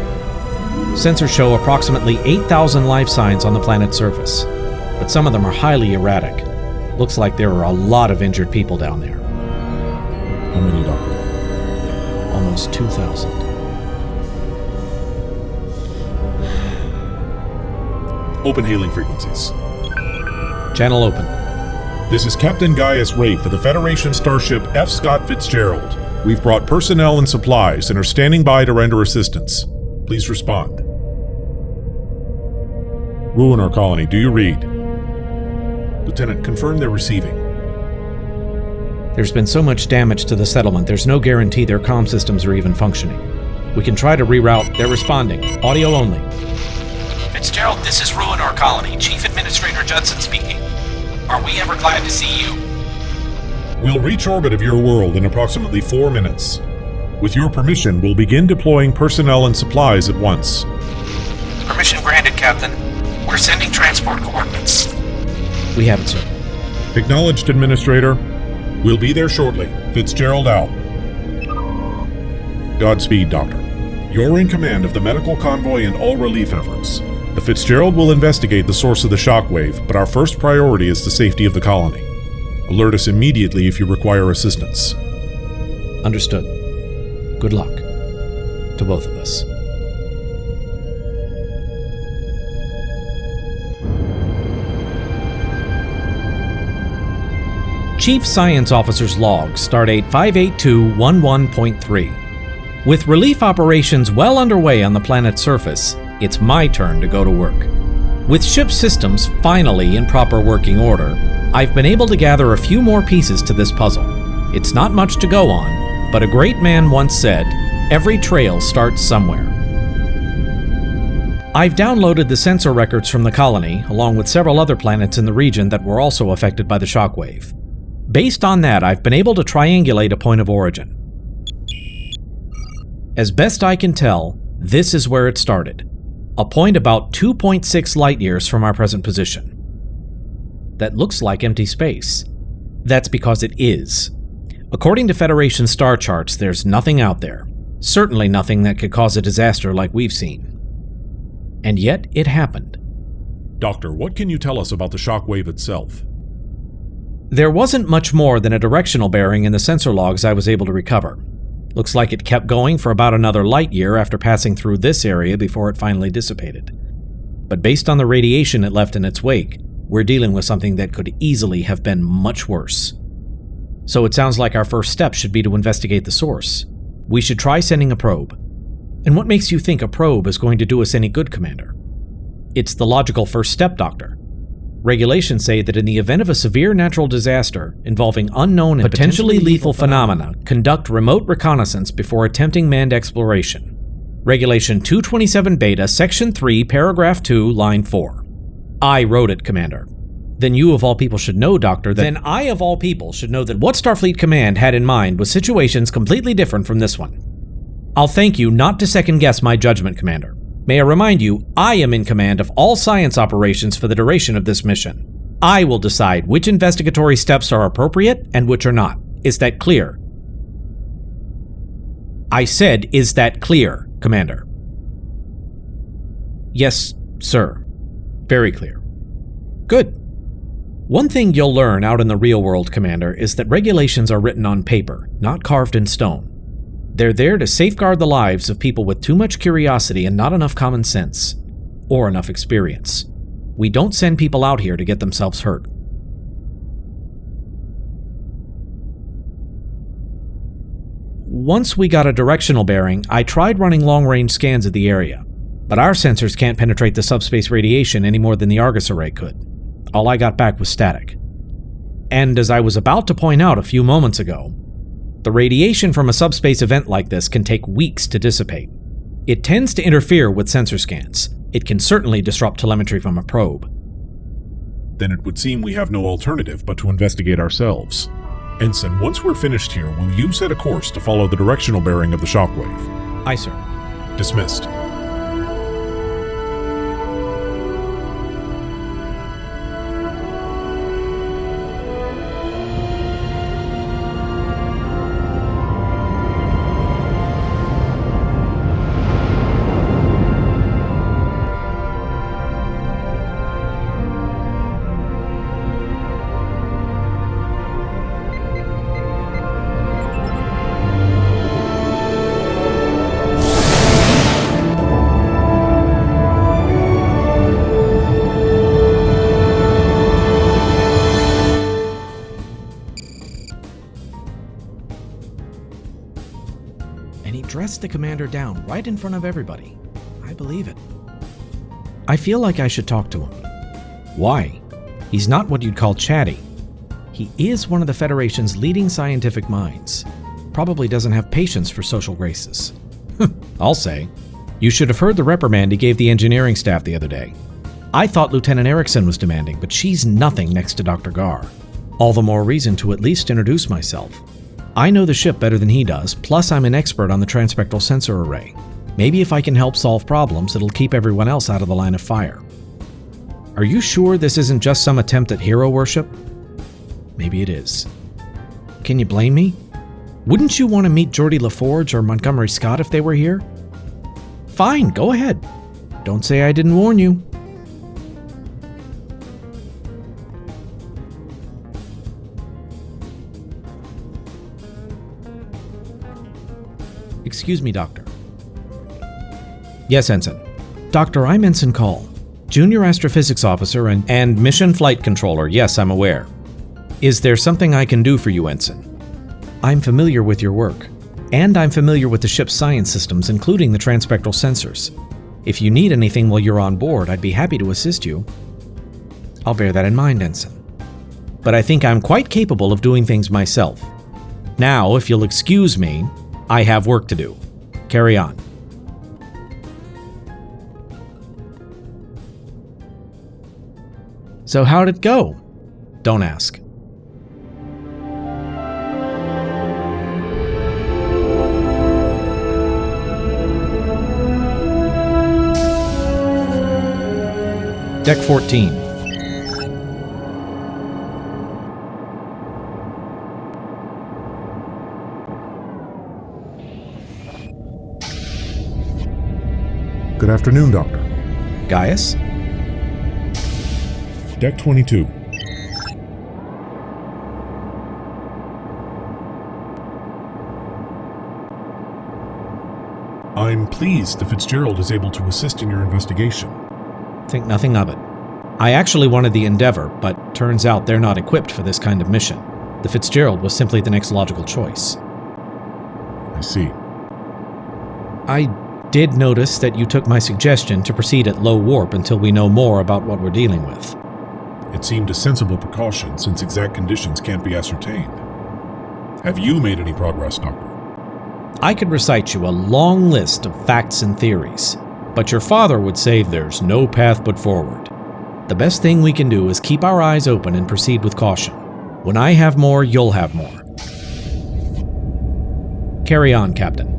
Sensors show approximately 8,000 life signs on the planet's surface, but some of them are highly erratic. Looks like there are a lot of injured people down there. How many, Doctor? Almost 2,000. Open hailing frequencies. Channel open. This is Captain Gaius Reyf of the Federation starship F. Scott Fitzgerald. We've brought personnel and supplies and are standing by to render assistance. Please respond. Ruinore Colony, do you read? Lieutenant, confirm they're receiving. There's been so much damage to the settlement, there's no guarantee their comm systems are even functioning. We can try to reroute. They're responding. Audio only. Fitzgerald, this is Ruinore Colony. Chief Administrator Judson speaking. Are we ever glad to see you? We'll reach orbit of your world in approximately 4 minutes. With your permission, we'll begin deploying personnel and supplies at once. Permission granted, Captain. We're sending transport coordinates. We have it, sir. Acknowledged, Administrator. We'll be there shortly. Fitzgerald out. Godspeed, Doctor. You're in command of the medical convoy and all relief efforts. The Fitzgerald will investigate the source of the shockwave, but our first priority is the safety of the colony. Alert us immediately if you require assistance. Understood. Good luck. To both of us. Chief Science Officer's Log, Stardate 58211.3. With relief operations well underway on the planet's surface, it's my turn to go to work. With ship systems finally in proper working order, I've been able to gather a few more pieces to this puzzle. It's not much to go on, but a great man once said, every trail starts somewhere. I've downloaded the sensor records from the colony, along with several other planets in the region that were also affected by the shockwave. Based on that, I've been able to triangulate a point of origin. As best I can tell, this is where it started. A point about 2.6 light-years from our present position. That looks like empty space. That's because it is. According to Federation star charts, there's nothing out there. Certainly nothing that could cause a disaster like we've seen. And yet, it happened. Doctor, what can you tell us about the shockwave itself? There wasn't much more than a directional bearing in the sensor logs I was able to recover. Looks like it kept going for about another light year after passing through this area before it finally dissipated. But based on the radiation it left in its wake, We're dealing with something that could easily have been much worse. So it sounds like our first step should be to investigate the source. We should try sending a probe. And what makes you think a probe is going to do us any good, Commander? It's the logical first step, Doctor. Regulations say that in the event of a severe natural disaster involving unknown and potentially lethal phenomena, conduct remote reconnaissance before attempting manned exploration. Regulation 227 Beta, Section 3, Paragraph 2, Line 4. I wrote it, Commander. Then you of all people should know, Doctor, that... Then I of all people should know that what Starfleet Command had in mind was situations completely different from this one. I'll thank you not to second-guess my judgment, Commander. May I remind you, I am in command of all science operations for the duration of this mission. I will decide which investigatory steps are appropriate and which are not. Is that clear? I said, is that clear, Commander? Yes, sir. Very clear. Good. One thing you'll learn out in the real world, Commander, is that regulations are written on paper, not carved in stone. They're there to safeguard the lives of people with too much curiosity and not enough common sense, or enough experience. We don't send people out here to get themselves hurt. Once we got a directional bearing, I tried running long-range scans of the area, but our sensors can't penetrate the subspace radiation any more than the Argus array could. All I got back was static. And as I was about to point out a few moments ago, the radiation from a subspace event like this can take weeks to dissipate. It tends to interfere with sensor scans. It can certainly disrupt telemetry from a probe. Then it would seem we have no alternative but to investigate ourselves. Ensign, once we're finished here, will you set a course to follow the directional bearing of the shockwave? Aye, sir. Dismissed. Dressed the commander down right in front of everybody. I believe it. I feel like I should talk to him. Why? He's not what you'd call chatty. He is one of the Federation's leading scientific minds. Probably doesn't have patience for social graces. I'll say. You should have heard the reprimand he gave the engineering staff the other day. I thought Lieutenant Erickson was demanding, but she's nothing next to Dr. Garr. All the more reason to at least introduce myself. I know the ship better than he does, plus I'm an expert on the transpectral sensor array. Maybe if I can help solve problems, it'll keep everyone else out of the line of fire. Are you sure this isn't just some attempt at hero worship? Maybe it is. Can you blame me? Wouldn't you want to meet Geordi LaForge or Montgomery Scott if they were here? Fine, go ahead. Don't say I didn't warn you. Excuse me, Doctor. Yes, Ensign. Doctor, I'm Ensign Call, Junior Astrophysics Officer and Mission Flight Controller. Yes, I'm aware. Is there something I can do for you, Ensign? I'm familiar with your work, and I'm familiar with the ship's science systems, including the transpectral sensors. If you need anything while you're on board, I'd be happy to assist you. I'll bear that in mind, Ensign. But I think I'm quite capable of doing things myself. Now, if you'll excuse me, I have work to do. Carry on. So how'd it go? Don't ask. Deck 14. Good afternoon, Doctor. Gaius? Deck 22. I'm pleased the Fitzgerald is able to assist in your investigation. Think nothing of it. I actually wanted the Endeavor, but turns out they're not equipped for this kind of mission. The Fitzgerald was simply the next logical choice. I see. I did notice that you took my suggestion to proceed at low warp until we know more about what we're dealing with. It seemed a sensible precaution since exact conditions can't be ascertained. Have you made any progress, Doctor? I could recite you a long list of facts and theories, but your father would say there's no path but forward. The best thing we can do is keep our eyes open and proceed with caution. When I have more, you'll have more. Carry on, Captain.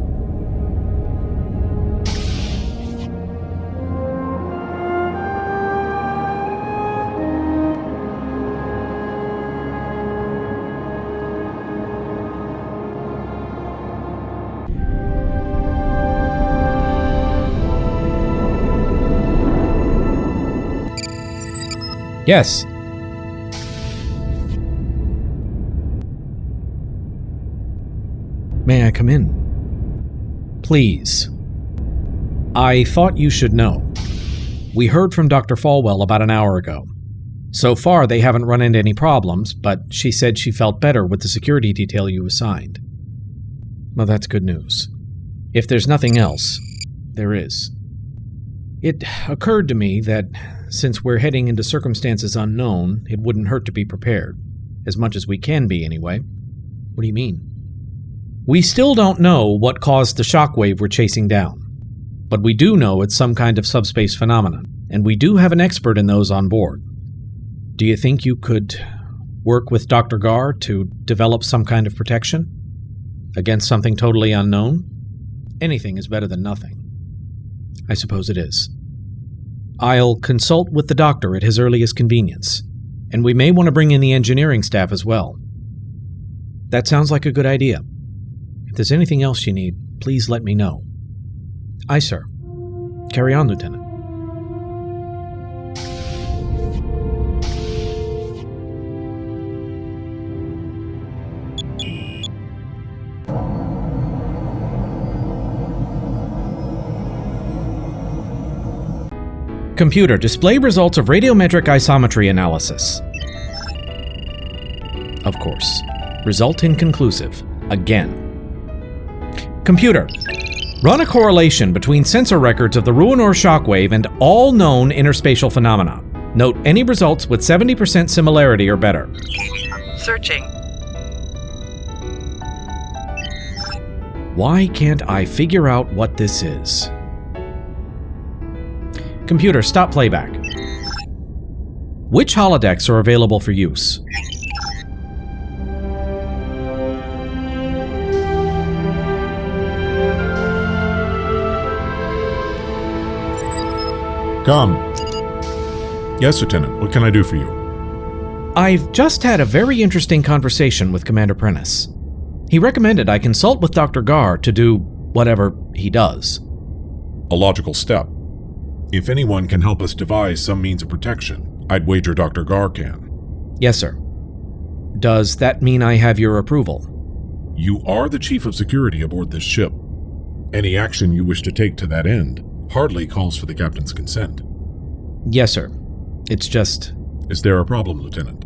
Yes. May I come in? Please. I thought you should know. We heard from Dr. Falwell about an hour ago. So far, they haven't run into any problems, but she said she felt better with the security detail you assigned. Well, that's good news. If there's nothing else, there is. It occurred to me that since we're heading into circumstances unknown, it wouldn't hurt to be prepared. As much as we can be, anyway. What do you mean? We still don't know what caused the shockwave we're chasing down. But we do know it's some kind of subspace phenomenon, and we do have an expert in those on board. Do you think you could work with Dr. Garr to develop some kind of protection? Against something totally unknown? Anything is better than nothing. I suppose it is. I'll consult with the doctor at his earliest convenience, and we may want to bring in the engineering staff as well. That sounds like a good idea. If there's anything else you need, please let me know. Aye, sir. Carry on, Lieutenant. Computer, display results of radiometric isometry analysis. Of course. Result inconclusive. Again. Computer, run a correlation between sensor records of the Ruinore shockwave and all known interspatial phenomena. Note any results with 70% similarity or better. Searching. Why can't I figure out what this is? Computer, stop playback. Which holodecks are available for use? Come. Yes, Lieutenant. What can I do for you? I've just had a very interesting conversation with Commander Prentice. He recommended I consult with Dr. Garr to do whatever he does. A logical step. If anyone can help us devise some means of protection, I'd wager Dr. Garr can. Yes, sir. Does that mean I have your approval? You are the Chief of Security aboard this ship. Any action you wish to take to that end hardly calls for the Captain's consent. Yes, sir. It's just... Is there a problem, Lieutenant?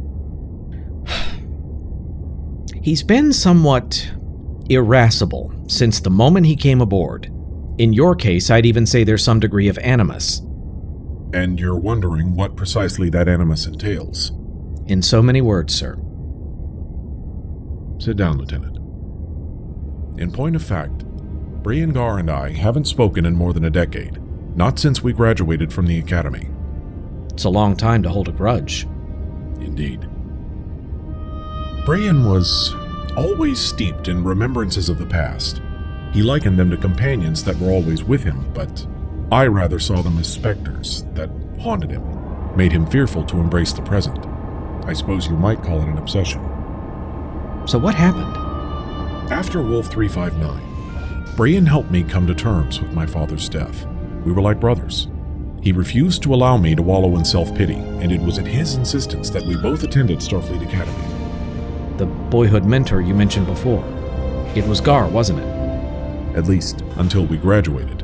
He's been somewhat irascible since the moment he came aboard. In your case, I'd even say there's some degree of animus. And you're wondering what precisely that animus entails? In so many words, sir. Sit down, Lieutenant. In point of fact, Brian Garr and I haven't spoken in more than a decade, not since we graduated from the Academy. It's a long time to hold a grudge. Indeed. Brian was always steeped in remembrances of the past. He likened them to companions that were always with him, but I rather saw them as specters that haunted him, made him fearful to embrace the present. I suppose you might call it an obsession. So what happened? After Wolf 359, Brian helped me come to terms with my father's death. We were like brothers. He refused to allow me to wallow in self-pity, and it was at his insistence that we both attended Starfleet Academy. The boyhood mentor you mentioned before. It was Garr, wasn't it? At least until we graduated.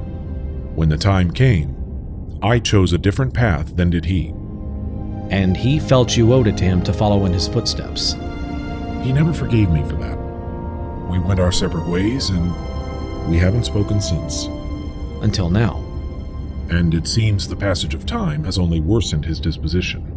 When the time came, I chose a different path than did he. and he felt you owed it to him to follow in his footsteps. He never forgave me for that. We went our separate ways, and we haven't spoken since. Until now. And it seems the passage of time has only worsened his disposition.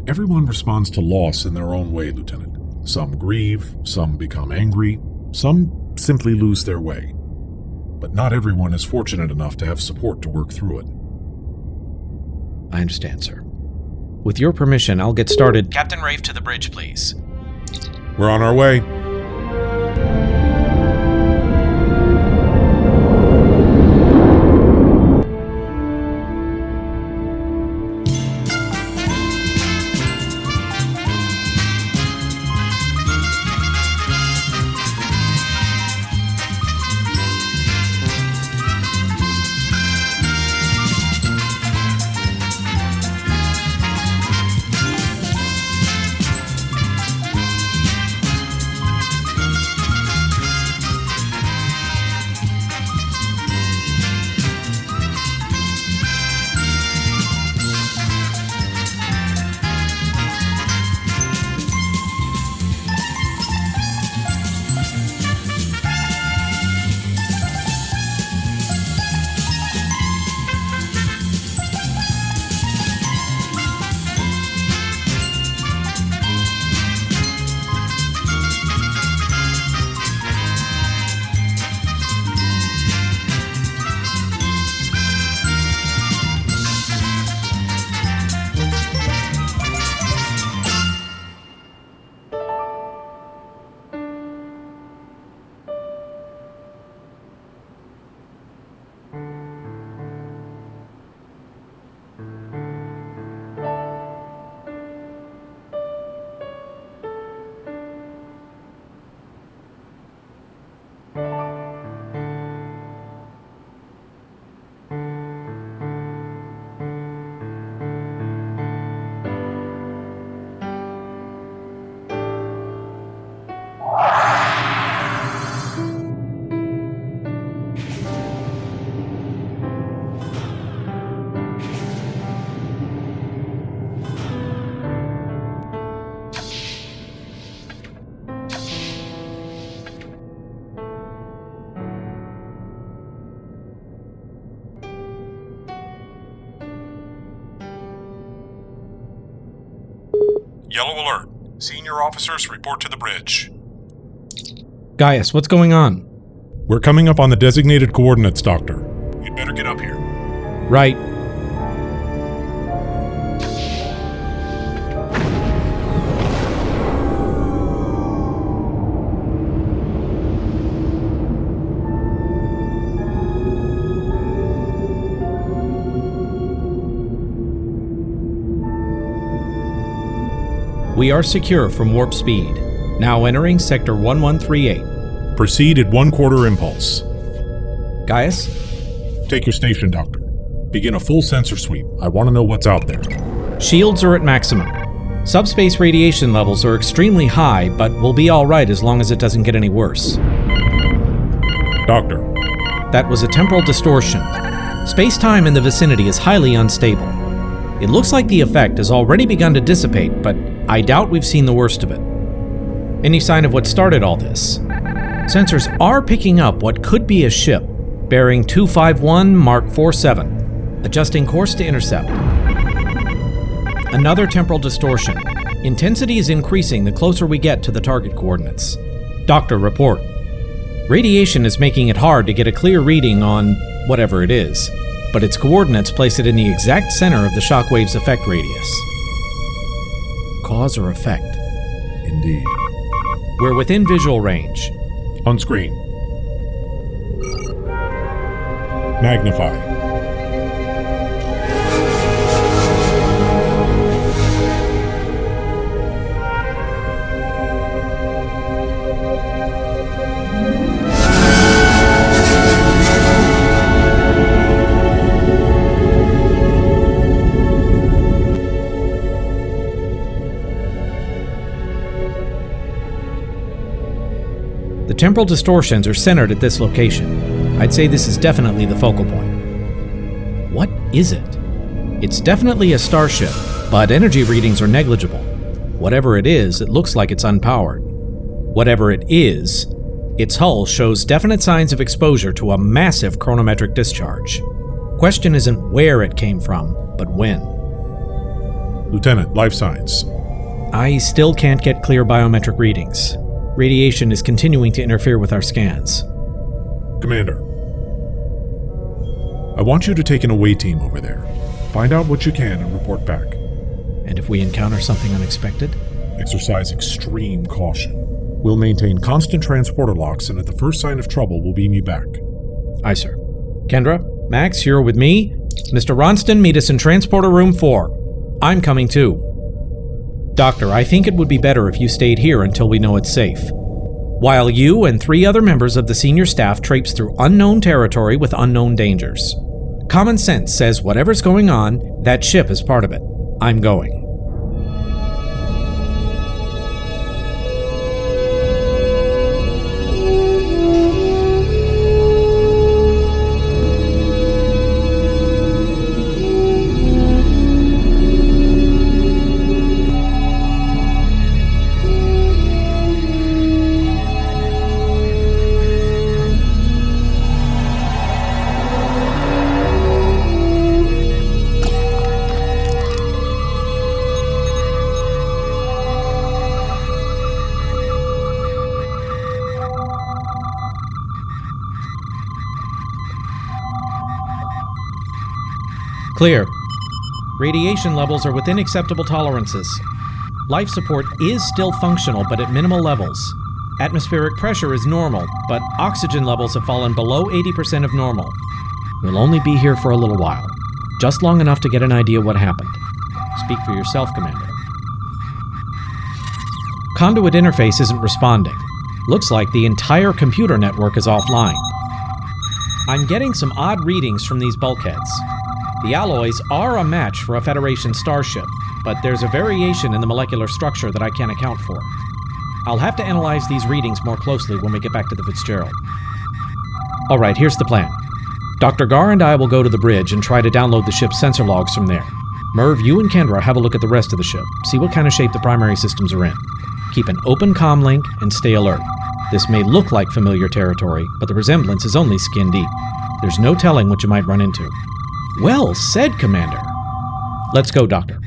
Everyone responds to loss in their own way, Lieutenant. Some grieve, some become angry, some simply lose their way. But not everyone is fortunate enough to have support to work through it. I understand, sir. With your permission, I'll get started. Captain Reyf to the bridge, please. We're on our way. Yellow alert. Senior officers report to the bridge. Gaius, what's going on? We're coming up on the designated coordinates, Doctor. You'd better get up here. Right. We are secure from warp speed. Now entering Sector 1138. Proceed at 1/4 impulse. Gaius? Take your station, Doctor. Begin a full sensor sweep. I want to know what's out there. Shields are at maximum. Subspace radiation levels are extremely high, but we'll be alright as long as it doesn't get any worse. Doctor. That was a temporal distortion. Space-time in the vicinity is highly unstable. It looks like the effect has already begun to dissipate, but I doubt we've seen the worst of it. Any sign of what started all this? Sensors are picking up what could be a ship, bearing 251 Mark 47, adjusting course to intercept. Another temporal distortion. Intensity is increasing the closer we get to the target coordinates. Doctor, report. Radiation is making it hard to get a clear reading on whatever it is, but its coordinates place it in the exact center of the shockwave's effect radius. Cause or effect? Indeed. We're within visual range. On screen. Magnify. The temporal distortions are centered at this location. I'd say this is definitely the focal point. What is it? It's definitely a starship, but energy readings are negligible. Whatever it is, it looks like it's unpowered. Whatever it is, its hull shows definite signs of exposure to a massive chronometric discharge. Question isn't where it came from, but when. Lieutenant, life science. I still can't get clear biometric readings. Radiation is continuing to interfere with our scans. Commander, I want you to take an away team over there. Find out what you can and report back. And if we encounter something unexpected? Exercise extreme caution. We'll maintain constant transporter locks, and at the first sign of trouble, we'll beam you back. Aye, sir. Kendra, Max, you're with me. Mr. Ronston, meet us in Transporter Room 4. I'm coming too. Doctor, I think it would be better if you stayed here until we know it's safe. While you and 3 other members of the senior staff traipse through unknown territory with unknown dangers. Common sense says whatever's going on, that ship is part of it. I'm going. Clear. Radiation levels are within acceptable tolerances. Life support is still functional, but at minimal levels. Atmospheric pressure is normal, but oxygen levels have fallen below 80% of normal. We'll only be here for a little while. Just long enough to get an idea what happened. Speak for yourself, Commander. Conduit interface isn't responding. Looks like the entire computer network is offline. I'm getting some odd readings from these bulkheads. The alloys are a match for a Federation starship, but there's a variation in the molecular structure that I can't account for. I'll have to analyze these readings more closely when we get back to the Fitzgerald. All right, here's the plan. Dr. Garr and I will go to the bridge and try to download the ship's sensor logs from there. Merv, you and Kendra have a look at the rest of the ship, see what kind of shape the primary systems are in. Keep an open comm link and stay alert. This may look like familiar territory, but the resemblance is only skin deep. There's no telling what you might run into. Well said, Commander. Let's go, Doctor.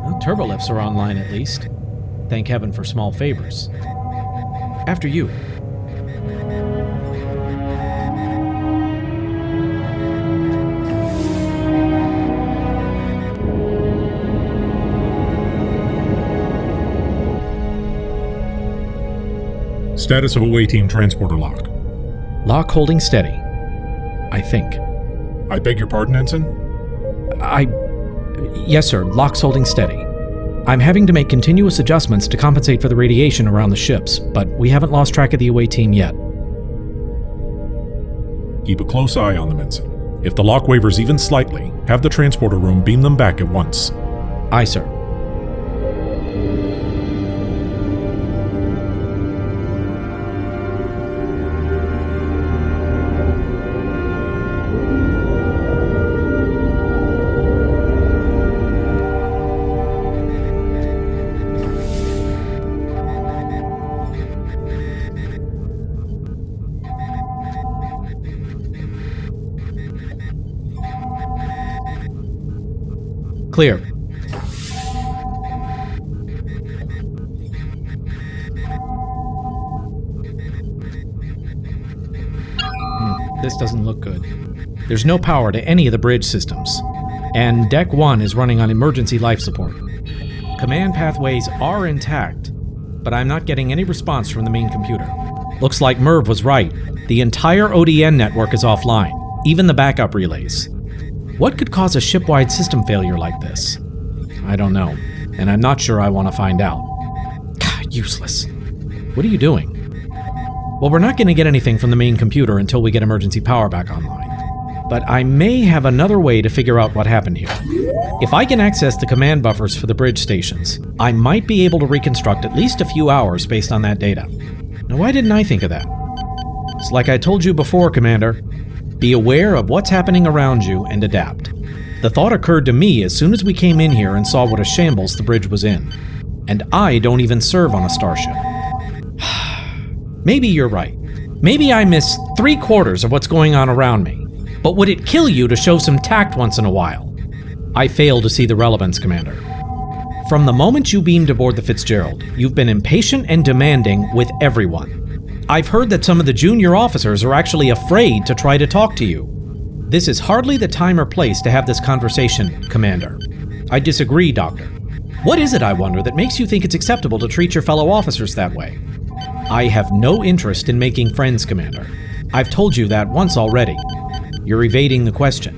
Well, turbolifts are online at least. Thank heaven for small favors. After you. Status of away team transporter lock. Lock holding steady. I think. I beg your pardon, Ensign? Yes, sir. Lock's holding steady. I'm having to make continuous adjustments to compensate for the radiation around the ships, but we haven't lost track of the away team yet. Keep a close eye on them, Ensign. If the lock wavers even slightly, have the transporter room beam them back at once. Aye, sir. Clear. This doesn't look good. There's no power to any of the bridge systems, and Deck 1 is running on emergency life support. Command pathways are intact, but I'm not getting any response from the main computer. Looks like Merv was right. The entire ODN network is offline, even the backup relays. What could cause a ship-wide system failure like this? I don't know, and I'm not sure I want to find out. God, useless. What are you doing? Well, we're not going to get anything from the main computer until we get emergency power back online. but I may have another way to figure out what happened here. If I can access the command buffers for the bridge stations, I might be able to reconstruct at least a few hours based on that data. Now, why didn't I think of that? It's like I told you before, Commander. Be aware of what's happening around you and adapt. The thought occurred to me as soon as we came in here and saw what a shambles the bridge was in. And I don't even serve on a starship. Maybe you're right. Maybe I miss 3/4 of what's going on around me. But would it kill you to show some tact once in a while? I fail to see the relevance, Commander. From the moment you beamed aboard the Fitzgerald, you've been impatient and demanding with everyone. I've heard that some of the junior officers are actually afraid to try to talk to you. This is hardly the time or place to have this conversation, Commander. I disagree, Doctor. What is it, I wonder, that makes you think it's acceptable to treat your fellow officers that way? I have no interest in making friends, Commander. I've told you that once already. You're evading the question.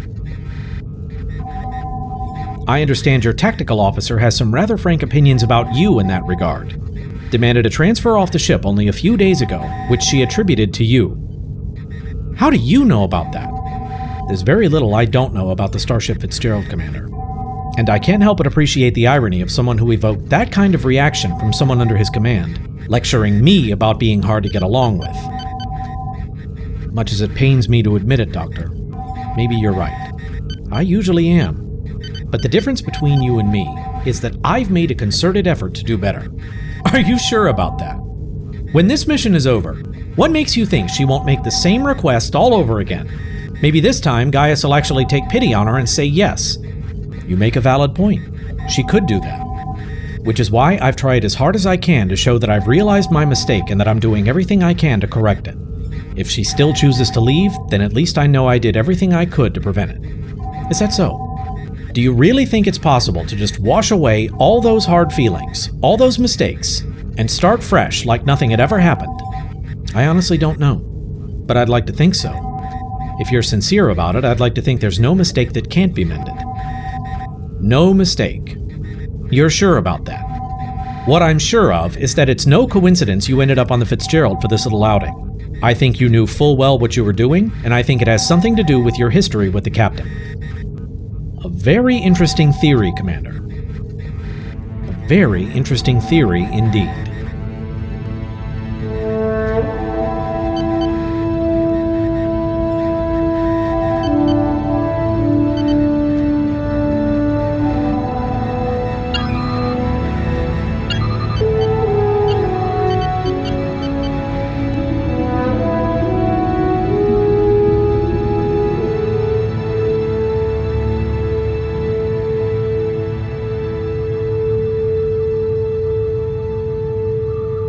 I understand your tactical officer has some rather frank opinions about you in that regard. Demanded a transfer off the ship only a few days ago, which she attributed to you. How do you know about that? There's very little I don't know about the Starship Fitzgerald, Commander. And I can't help but appreciate the irony of someone who evoked that kind of reaction from someone under his command, lecturing me about being hard to get along with. Much as it pains me to admit it, Doctor, maybe you're right. I usually am. But the difference between you and me is that I've made a concerted effort to do better. Are you sure about that? When this mission is over, what makes you think she won't make the same request all over again? Maybe this time Gaius will actually take pity on her and say yes. You make a valid point. She could do that. Which is why I've tried as hard as I can to show that I've realized my mistake and that I'm doing everything I can to correct it. If she still chooses to leave, then at least I know I did everything I could to prevent it. Is that so? Do you really think it's possible to just wash away all those hard feelings, all those mistakes, and start fresh like nothing had ever happened? I honestly don't know, but I'd like to think so. If you're sincere about it, I'd like to think there's no mistake that can't be mended. No mistake. You're sure about that? What I'm sure of is that it's no coincidence you ended up on the Fitzgerald for this little outing. I think you knew full well what you were doing, and I think it has something to do with your history with the captain. A very interesting theory, Commander. A very interesting theory indeed.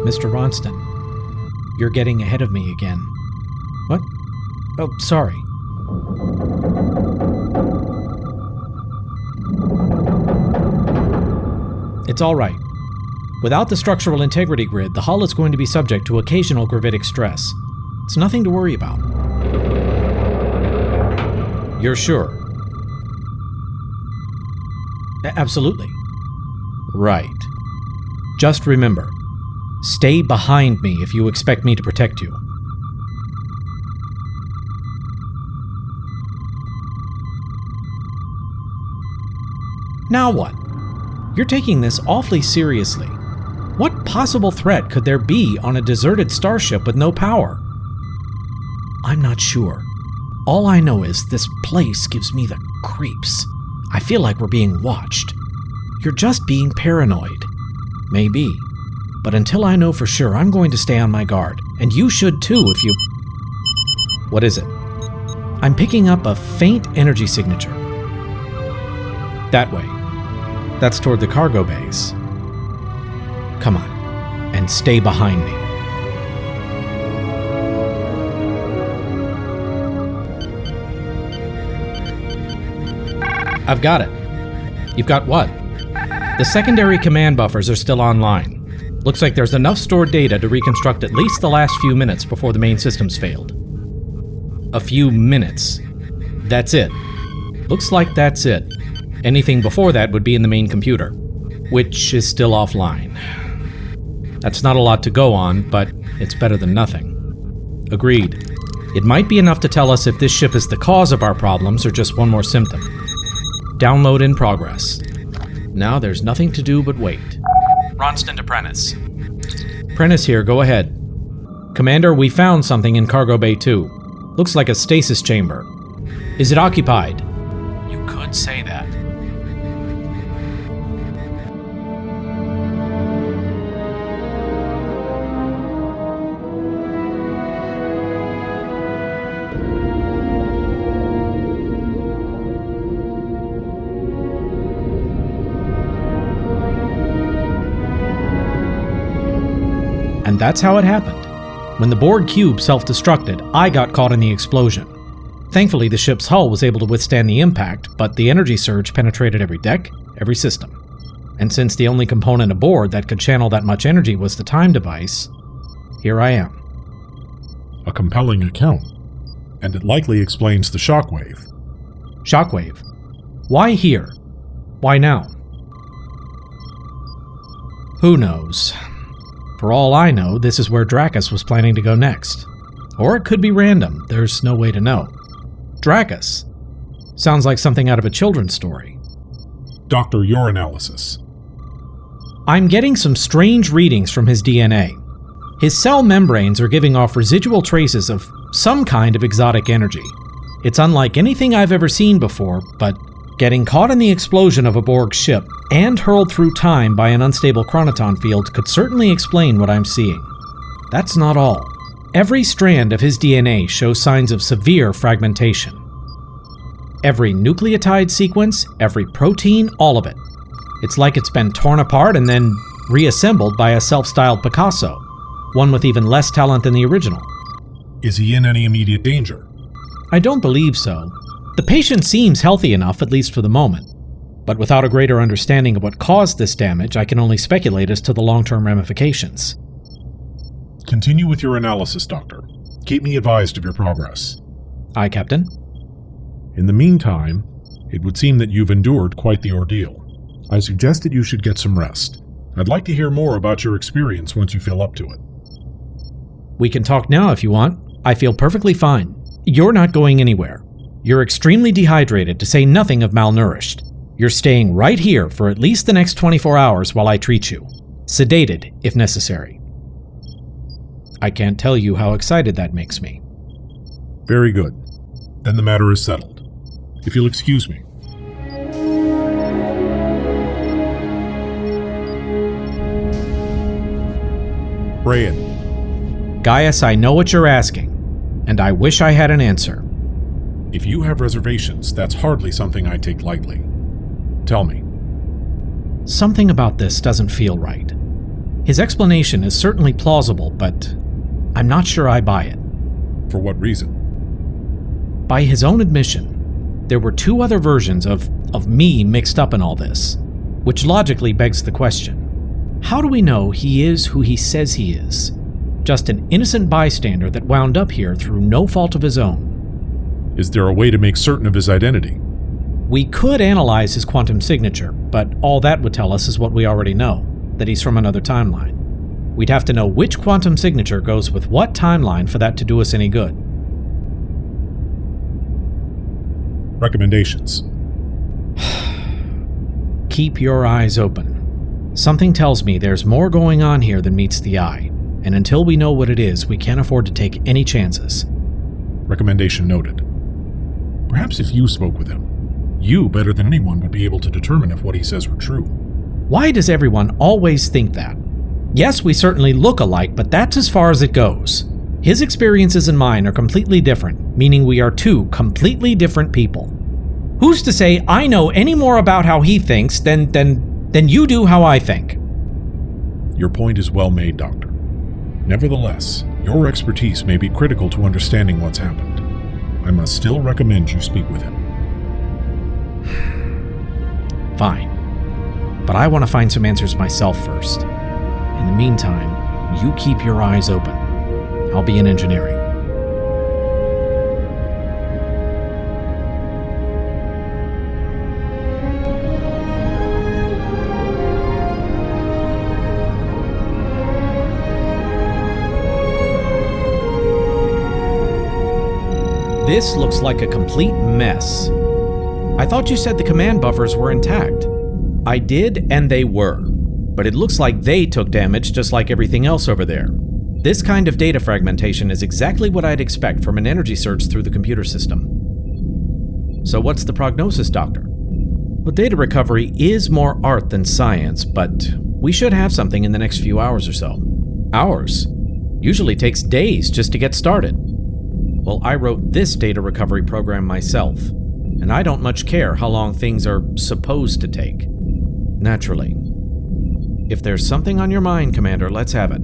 Mr. Ronston, you're getting ahead of me again. What? Oh, sorry. It's all right. Without the structural integrity grid, the hull is going to be subject to occasional gravitic stress. It's nothing to worry about. You're sure? Absolutely. Right. Just remember, stay behind me if you expect me to protect you. Now what? You're taking this awfully seriously. What possible threat could there be on a deserted starship with no power? I'm not sure. All I know is this place gives me the creeps. I feel like we're being watched. You're just being paranoid. Maybe. But until I know for sure, I'm going to stay on my guard. And you should too if you... What is it? I'm picking up a faint energy signature. That way. That's toward the cargo bays. Come on, and stay behind me. I've got it. You've got what? The secondary command buffers are still online. Looks like there's enough stored data to reconstruct at least the last few minutes before the main systems failed. A few minutes. That's it. Looks like that's it. Anything before that would be in the main computer, which is still offline. That's not a lot to go on, but it's better than nothing. Agreed. It might be enough to tell us if this ship is the cause of our problems or just one more symptom. Download in progress. Now there's nothing to do but wait. Ronston to Prentice. Prentice here, go ahead. Commander, we found something in Cargo Bay 2. Looks like a stasis chamber. Is it occupied? You could say that. And that's how it happened. When the Borg cube self-destructed, I got caught in the explosion. Thankfully, the ship's hull was able to withstand the impact, but the energy surge penetrated every deck, every system. And since the only component aboard that could channel that much energy was the time device, here I am. A compelling account, and it likely explains the shockwave. Shockwave? Why here? Why now? Who knows? For all I know, this is where Dracus was planning to go next. Or it could be random, there's no way to know. Dracus. Sounds like something out of a children's story. Doctor, your analysis. I'm getting some strange readings from his DNA. His cell membranes are giving off residual traces of some kind of exotic energy. It's unlike anything I've ever seen before, but getting caught in the explosion of a Borg ship and hurled through time by an unstable chronoton field could certainly explain what I'm seeing. That's not all. Every strand of his DNA shows signs of severe fragmentation. Every nucleotide sequence, every protein, all of it. It's like it's been torn apart and then reassembled by a self-styled Picasso, one with even less talent than the original. Is he in any immediate danger? I don't believe so. The patient seems healthy enough, at least for the moment. But without a greater understanding of what caused this damage, I can only speculate as to the long-term ramifications. Continue with your analysis, Doctor. Keep me advised of your progress. Aye, Captain. In the meantime, it would seem that you've endured quite the ordeal. I suggest that you should get some rest. I'd like to hear more about your experience once you feel up to it. We can talk now if you want. I feel perfectly fine. You're not going anywhere. You're extremely dehydrated, to say nothing of malnourished. You're staying right here for at least the next 24 hours while I treat you. Sedated, if necessary. I can't tell you how excited that makes me. Very good. Then the matter is settled. If you'll excuse me. Brian. Gaius, I know what you're asking, and I wish I had an answer. If you have reservations, that's hardly something I take lightly. Tell me. Something about this doesn't feel right. His explanation is certainly plausible, but I'm not sure I buy it. For what reason? By his own admission, there were two other versions of me mixed up in all this, which logically begs the question. How do we know he is who he says he is? Just an innocent bystander that wound up here through no fault of his own. Is there a way to make certain of his identity? We could analyze his quantum signature, but all that would tell us is what we already know, that he's from another timeline. We'd have to know which quantum signature goes with what timeline for that to do us any good. Recommendations. Keep your eyes open. Something tells me there's more going on here than meets the eye, and until we know what it is, we can't afford to take any chances. Recommendation noted. Perhaps if you spoke with him, you, better than anyone, would be able to determine if what he says were true. Why does everyone always think that? Yes, we certainly look alike, but that's as far as it goes. His experiences and mine are completely different, meaning we are two completely different people. Who's to say I know any more about how he thinks than you do how I think? Your point is well made, Doctor. Nevertheless, your expertise may be critical to understanding what's happened. I must still recommend you speak with him. Fine. But I want to find some answers myself first. In the meantime, you keep your eyes open. I'll be in engineering. This looks like a complete mess. I thought you said the command buffers were intact. I did, and they were. But it looks like they took damage just like everything else over there. This kind of data fragmentation is exactly what I'd expect from an energy surge through the computer system. So what's the prognosis, Doctor? Well, data recovery is more art than science, but we should have something in the next few hours or so. Hours? Usually takes days just to get started. Well, I wrote this data recovery program myself, and I don't much care how long things are supposed to take. Naturally. If there's something on your mind, Commander, let's have it.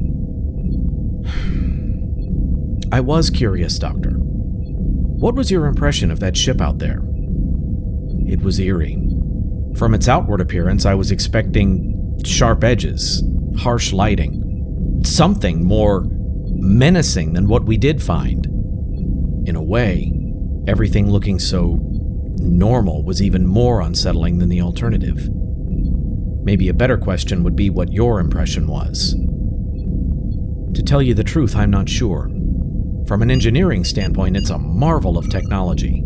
I was curious, Doctor. What was your impression of that ship out there? It was eerie. From its outward appearance, I was expecting sharp edges, harsh lighting, something more menacing than what we did find. In a way, everything looking so normal was even more unsettling than the alternative. Maybe a better question would be what your impression was. To tell you the truth, I'm not sure. From an engineering standpoint, it's a marvel of technology.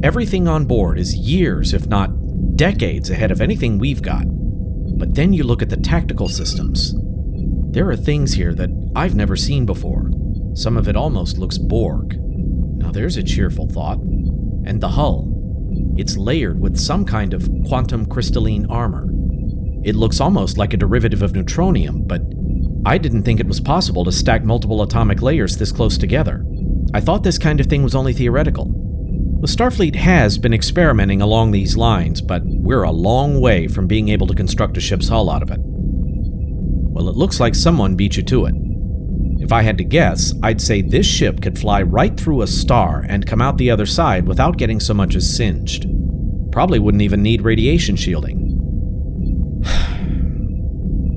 Everything on board is years, if not decades, ahead of anything we've got. But then you look at the tactical systems. There are things here that I've never seen before. Some of it almost looks Borg. Now there's a cheerful thought. And the hull. It's layered with some kind of quantum crystalline armor. It looks almost like a derivative of neutronium, but I didn't think it was possible to stack multiple atomic layers this close together. I thought this kind of thing was only theoretical. Well, Starfleet has been experimenting along these lines, but we're a long way from being able to construct a ship's hull out of it. Well, it looks like someone beat you to it. If I had to guess, I'd say this ship could fly right through a star and come out the other side without getting so much as singed. Probably wouldn't even need radiation shielding.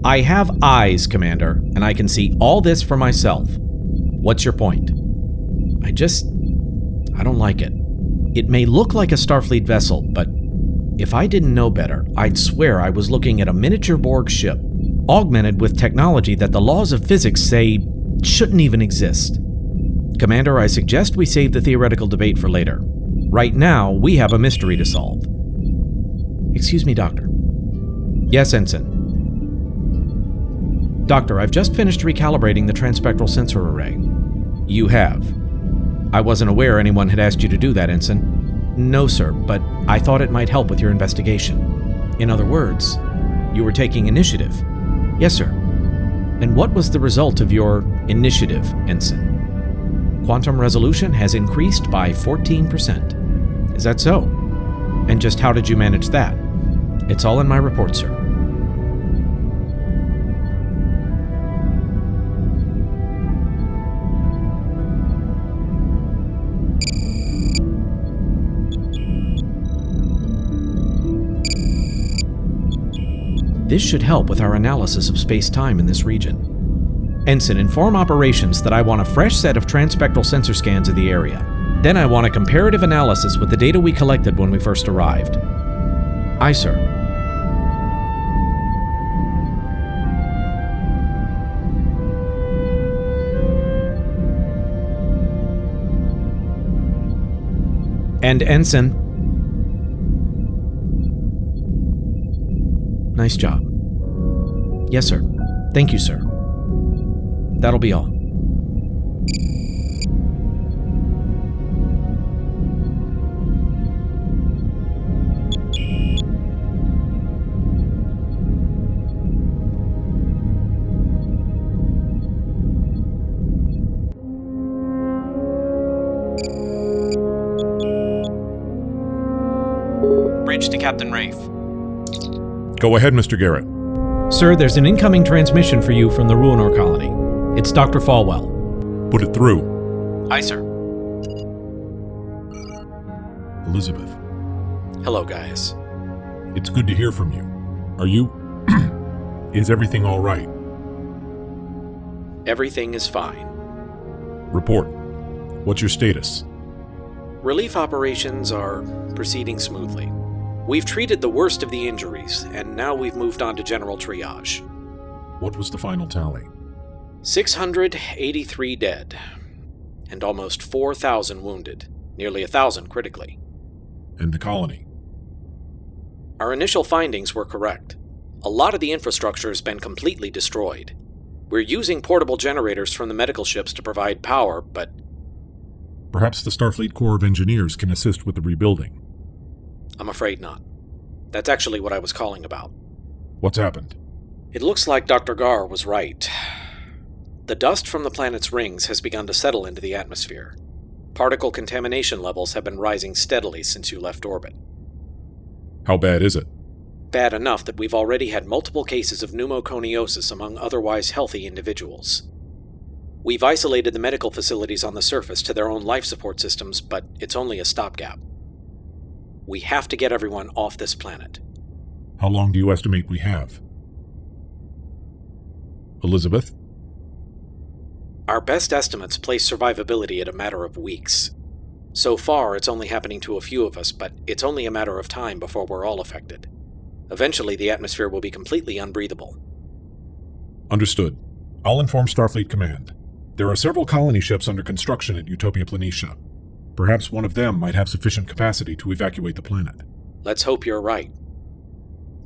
I have eyes, Commander, and I can see all this for myself. What's your point? I don't like it. It may look like a Starfleet vessel, but if I didn't know better, I'd swear I was looking at a miniature Borg ship, augmented with technology that the laws of physics say shouldn't even exist. Commander, I suggest we save the theoretical debate for later. Right now, we have a mystery to solve. Excuse me, Doctor. Yes, Ensign. Doctor, I've just finished recalibrating the transpectral sensor array. You have. I wasn't aware anyone had asked you to do that, Ensign. No, sir, but I thought it might help with your investigation. In other words, you were taking initiative. Yes, sir. And what was the result of your initiative, Ensign? Quantum resolution has increased by 14%. Is that so? And just how did you manage that? It's all in my report, sir. This should help with our analysis of space-time in this region. Ensign, inform operations that I want a fresh set of transpectral sensor scans of the area. Then I want a comparative analysis with the data we collected when we first arrived. Aye, sir. And Ensign, nice job. Yes, sir. Thank you, sir. That'll be all. Bridge to Captain Reyf. Go ahead, Mr. Garrett. Sir, there's an incoming transmission for you from the Ruinore Colony. It's Dr. Falwell. Put it through. Aye, sir. Elizabeth, Hello, guys. it's good to hear from you. Are you... Is everything all right? Everything is fine. Report. What's your status? Relief operations are proceeding smoothly. We've treated the worst of the injuries, and now we've moved on to general triage. What was the final tally? 683 dead, and almost 4,000 wounded. nearly 1,000 critically. And the colony. Our initial findings were correct. A lot of the infrastructure has been completely destroyed. We're using portable generators from the medical ships to provide power, but... Perhaps the Starfleet Corps of Engineers can assist with the rebuilding. I'm afraid not. That's actually what I was calling about. What's happened? It looks like Dr. Garr was right. The dust from the planet's rings has begun to settle into the atmosphere. Particle contamination levels have been rising steadily since you left orbit. How bad is it? Bad enough that we've already had multiple cases of pneumoconiosis among otherwise healthy individuals. We've isolated the medical facilities on the surface to their own life support systems, but it's only a stopgap. We have to get everyone off this planet. How long do you estimate we have? Elizabeth? Our best estimates place survivability at a matter of weeks. So far, it's only happening to a few of us, but it's only a matter of time before we're all affected. Eventually, the atmosphere will be completely unbreathable. Understood. I'll inform Starfleet Command. There are several colony ships under construction at Utopia Planitia. Perhaps one of them might have sufficient capacity to evacuate the planet. Let's hope you're right.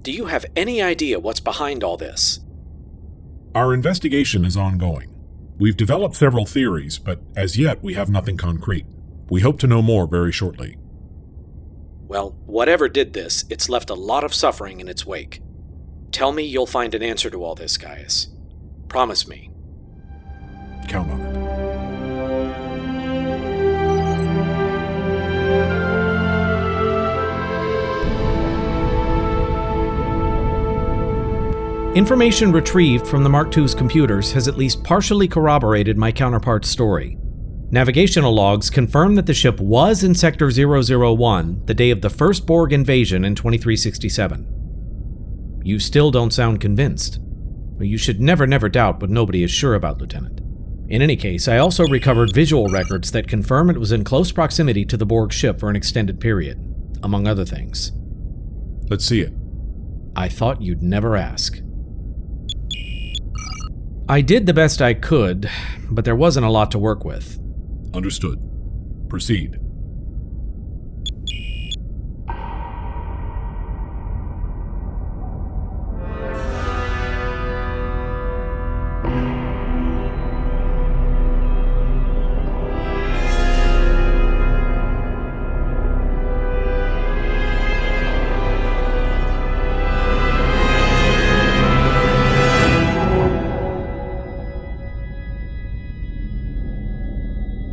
Do you have any idea what's behind all this? Our investigation is ongoing. We've developed several theories, but as yet we have nothing concrete. We hope to know more very shortly. Well, whatever did this, it's left a lot of suffering in its wake. Tell me you'll find an answer to all this, Gaius. Promise me. Count on it. Information retrieved from the Mark II's computers has at least partially corroborated my counterpart's story. Navigational logs confirm that the ship was in Sector 001 the day of the first Borg invasion in 2367. You still don't sound convinced. You should never doubt what nobody is sure about, Lieutenant. In any case, I also recovered visual records that confirm it was in close proximity to the Borg ship for an extended period, among other things. Let's see it. I thought you'd never ask. I did the best I could, but there wasn't a lot to work with. Understood. Proceed.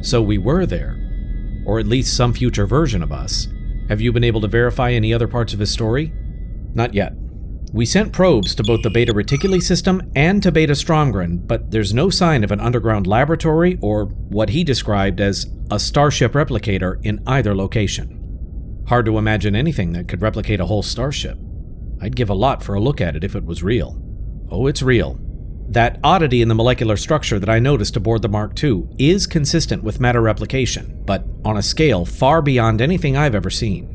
So we were there, or at least some future version of us. Have you been able to verify any other parts of his story? Not yet. We sent probes to both the Beta Reticuli system and to Beta Stromgren, but there's no sign of an underground laboratory or what he described as a starship replicator in either location. Hard to imagine anything that could replicate a whole starship. I'd give a lot for a look at it if it was real. Oh, it's real. That oddity in the molecular structure that I noticed aboard the Mark II is consistent with matter replication, but on a scale far beyond anything I've ever seen.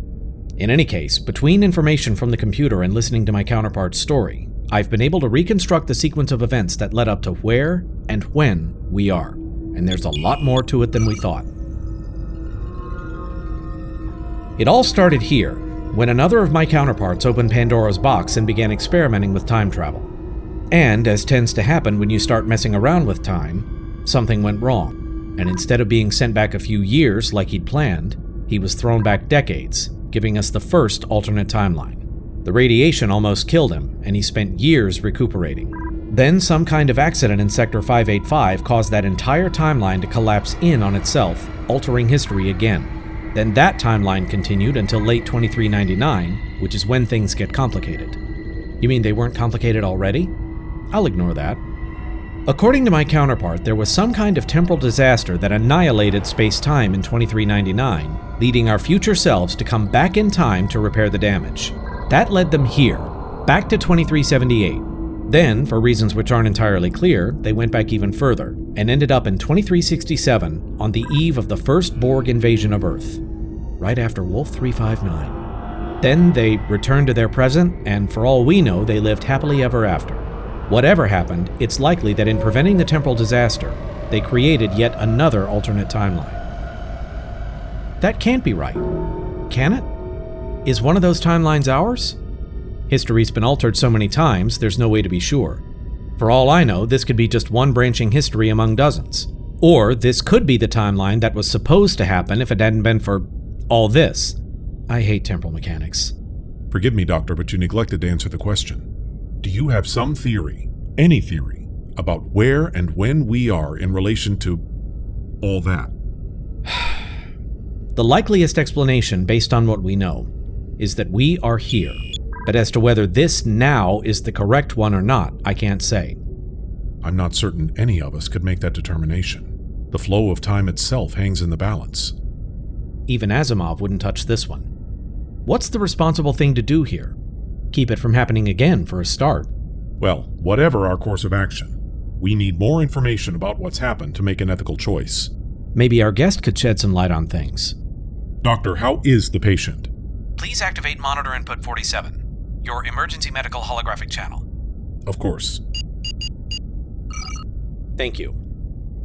In any case, between information from the computer and listening to my counterpart's story, I've been able to reconstruct the sequence of events that led up to where and when we are, and there's a lot more to it than we thought. It all started here, when another of my counterparts opened Pandora's box and began experimenting with time travel. And, as tends to happen when you start messing around with time, something went wrong, and instead of being sent back a few years like he'd planned, he was thrown back decades, giving us the first alternate timeline. The radiation almost killed him, and he spent years recuperating. Then some kind of accident in Sector 585 caused that entire timeline to collapse in on itself, altering history again. Then that timeline continued until late 2399, which is when things get complicated. You mean they weren't complicated already? I'll ignore that. According to my counterpart, there was some kind of temporal disaster that annihilated space-time in 2399, leading our future selves to come back in time to repair the damage. That led them here, back to 2378. Then, for reasons which aren't entirely clear, they went back even further, and ended up in 2367 on the eve of the first Borg invasion of Earth, right after Wolf 359. Then they returned to their present, and for all we know, they lived happily ever after. Whatever happened, it's likely that in preventing the temporal disaster, they created yet another alternate timeline. That can't be right. Can it? Is one of those timelines ours? History's been altered so many times, there's no way to be sure. For all I know, this could be just one branching history among dozens. Or this could be the timeline that was supposed to happen if it hadn't been for all this. I hate temporal mechanics. Forgive me, Doctor, but you neglected to answer the question. Do you have some theory, any theory, about where and when we are in relation to all that? The likeliest explanation, based on what we know, is that we are here. But as to whether this now is the correct one or not, I can't say. I'm not certain any of us could make that determination. The flow of time itself hangs in the balance. Even Asimov wouldn't touch this one. What's the responsible thing to do here? Keep it from happening again, for a start. Well, whatever our course of action, we need more information about what's happened to make an ethical choice. Maybe our guest could shed some light on things. Doctor, how is the patient? Please activate monitor input 47, your emergency medical holographic channel. Of course. Thank you.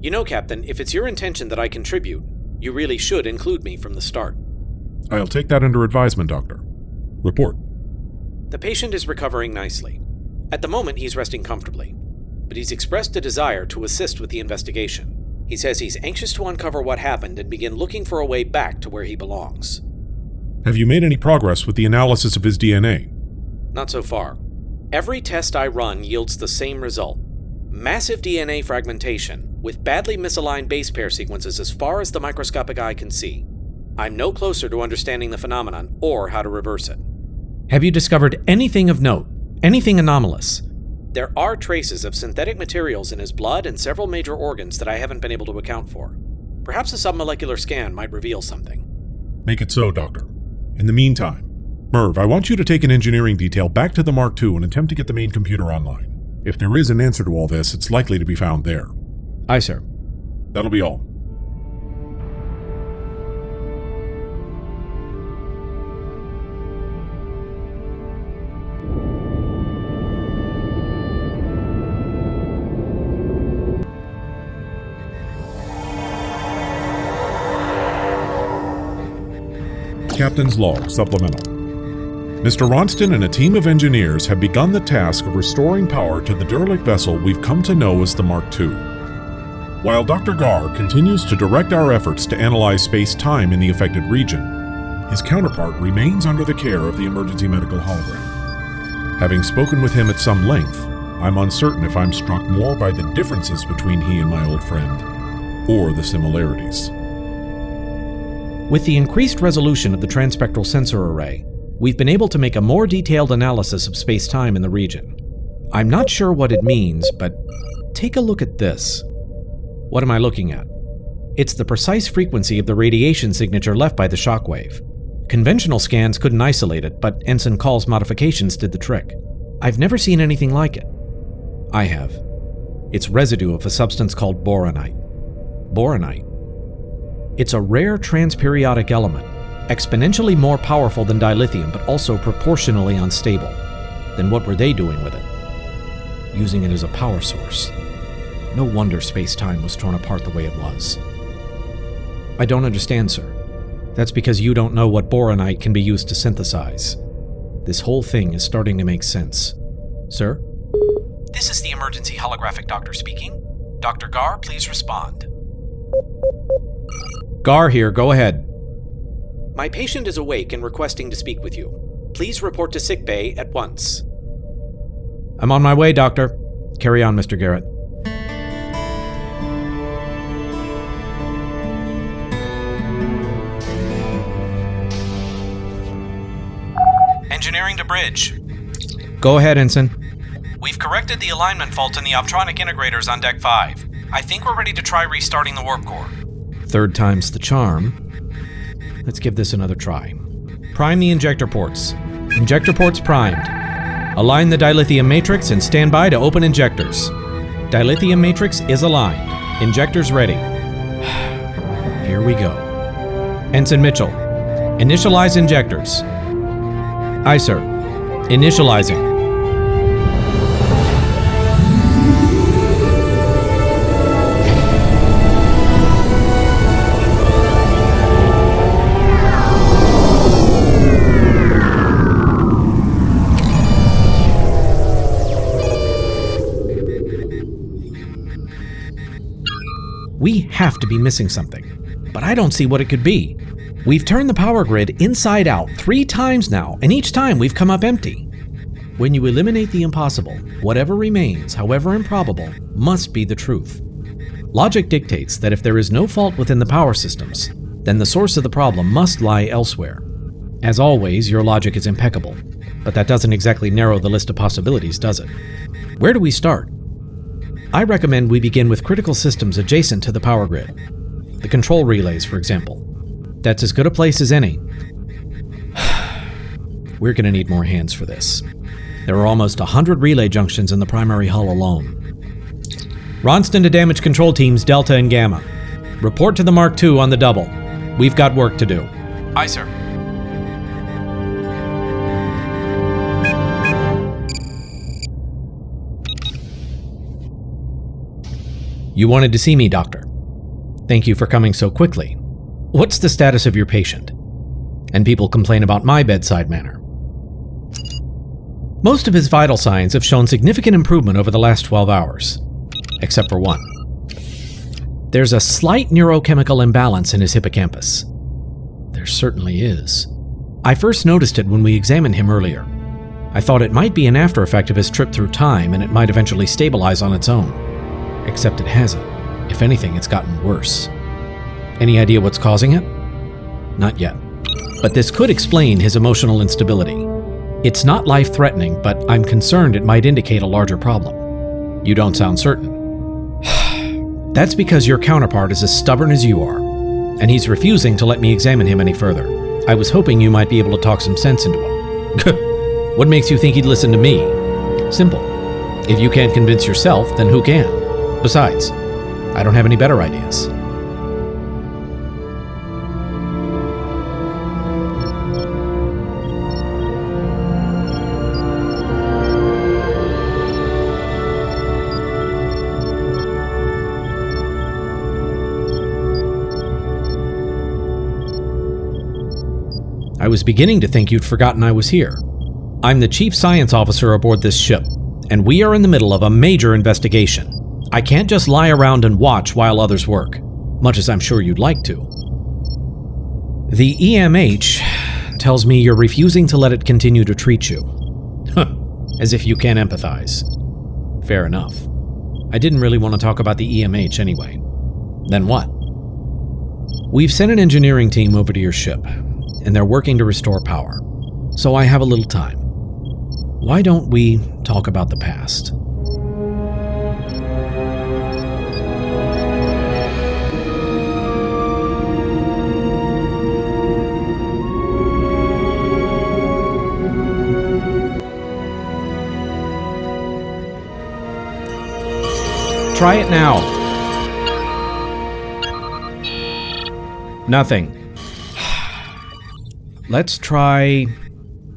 You know, Captain, if it's your intention that I contribute, you really should include me from the start. I'll take that under advisement, Doctor. Report. The patient is recovering nicely. At the moment, he's resting comfortably, but he's expressed a desire to assist with the investigation. He says he's anxious to uncover what happened and begin looking for a way back to where he belongs. Have you made any progress with the analysis of his DNA? Not so far. Every test I run yields the same result. Massive DNA fragmentation, with badly misaligned base pair sequences as far as the microscopic eye can see. I'm no closer to understanding the phenomenon or how to reverse it. Have you discovered anything of note? Anything anomalous? There are traces of synthetic materials in his blood and several major organs that I haven't been able to account for. Perhaps a submolecular scan might reveal something. Make it so, Doctor. In the meantime, Merv, I want you to take an engineering detail back to the Mark II and attempt to get the main computer online. If there is an answer to all this, it's likely to be found there. Aye, sir. That'll be all. Captain's Log, Supplemental. Mr. Ronston and a team of engineers have begun the task of restoring power to the derelict vessel we've come to know as the Mark II. While Dr. Garr continues to direct our efforts to analyze space-time in the affected region, his counterpart remains under the care of the emergency medical hologram. Having spoken with him at some length, I'm uncertain if I'm struck more by the differences between he and my old friend, or the similarities. With the increased resolution of the transpectral sensor array, we've been able to make a more detailed analysis of space-time in the region. I'm not sure what it means, but take a look at this. What am I looking at? It's the precise frequency of the radiation signature left by the shockwave. Conventional scans couldn't isolate it, but Ensign Call's modifications did the trick. I've never seen anything like it. I have. It's residue of a substance called boronite. Boronite. It's a rare transperiodic element, exponentially more powerful than dilithium, but also proportionally unstable. Then what were they doing with it? Using it as a power source. No wonder space-time was torn apart the way it was. I don't understand, sir. That's because you don't know what boronite can be used to synthesize. This whole thing is starting to make sense. Sir? This is the emergency holographic doctor speaking. Dr. Garr, please respond. Garr here, go ahead. My patient is awake and requesting to speak with you. Please report to sickbay at once. I'm on my way, Doctor. Carry on, Mr. Garrett. Engineering to bridge. Go ahead, Ensign. We've corrected the alignment fault in the optronic integrators on Deck 5. I think we're ready to try restarting the warp core. Third time's the charm. Let's give this another try. Prime the injector ports. Injector ports primed. Align the dilithium matrix and stand by to open injectors. Dilithium matrix is aligned. Injectors ready. Here we go. Ensign Mitchell, initialize injectors. Aye, sir. Initializing. have to be missing something, but I don't see what it could be. We've turned the power grid inside out 3 times now, and each time we've come up empty. When you eliminate the impossible, whatever remains, however improbable, must be the truth. Logic dictates that if there is no fault within the power systems, then the source of the problem must lie elsewhere. As always, your logic is impeccable, but that doesn't exactly narrow the list of possibilities, does it? Where do we start? I recommend we begin with critical systems adjacent to the power grid. The control relays, for example. That's as good a place as any. We're going to need more hands for this. There are almost 100 relay junctions in the primary hull alone. Ronston to damage control teams Delta and Gamma. Report to the Mark II on the double. We've got work to do. Aye, sir. You wanted to see me, Doctor. Thank you for coming so quickly. What's the status of your patient? And people complain about my bedside manner. Most of his vital signs have shown significant improvement over the last 12 hours, except for one. There's a slight neurochemical imbalance in his hippocampus. There certainly is. I first noticed it when we examined him earlier. I thought it might be an after effect of his trip through time and it might eventually stabilize on its own. Except it hasn't. If anything, it's gotten worse. Any idea what's causing it? Not yet. But this could explain his emotional instability. It's not life-threatening, but I'm concerned it might indicate a larger problem. You don't sound certain. That's because your counterpart is as stubborn as you are, and he's refusing to let me examine him any further. I was hoping you might be able to talk some sense into him. What makes you think he'd listen to me? Simple. If you can't convince yourself, then who can? Besides, I don't have any better ideas. I was beginning to think you'd forgotten I was here. I'm the chief science officer aboard this ship, and we are in the middle of a major investigation. I can't just lie around and watch while others work, much as I'm sure you'd like to. The EMH tells me you're refusing to let it continue to treat you. As if you can't empathize. Fair enough. I didn't really want to talk about the EMH anyway. Then what? We've sent an engineering team over to your ship, and they're working to restore power. So I have a little time. Why don't we talk about the past? Try it now. Nothing. Let's try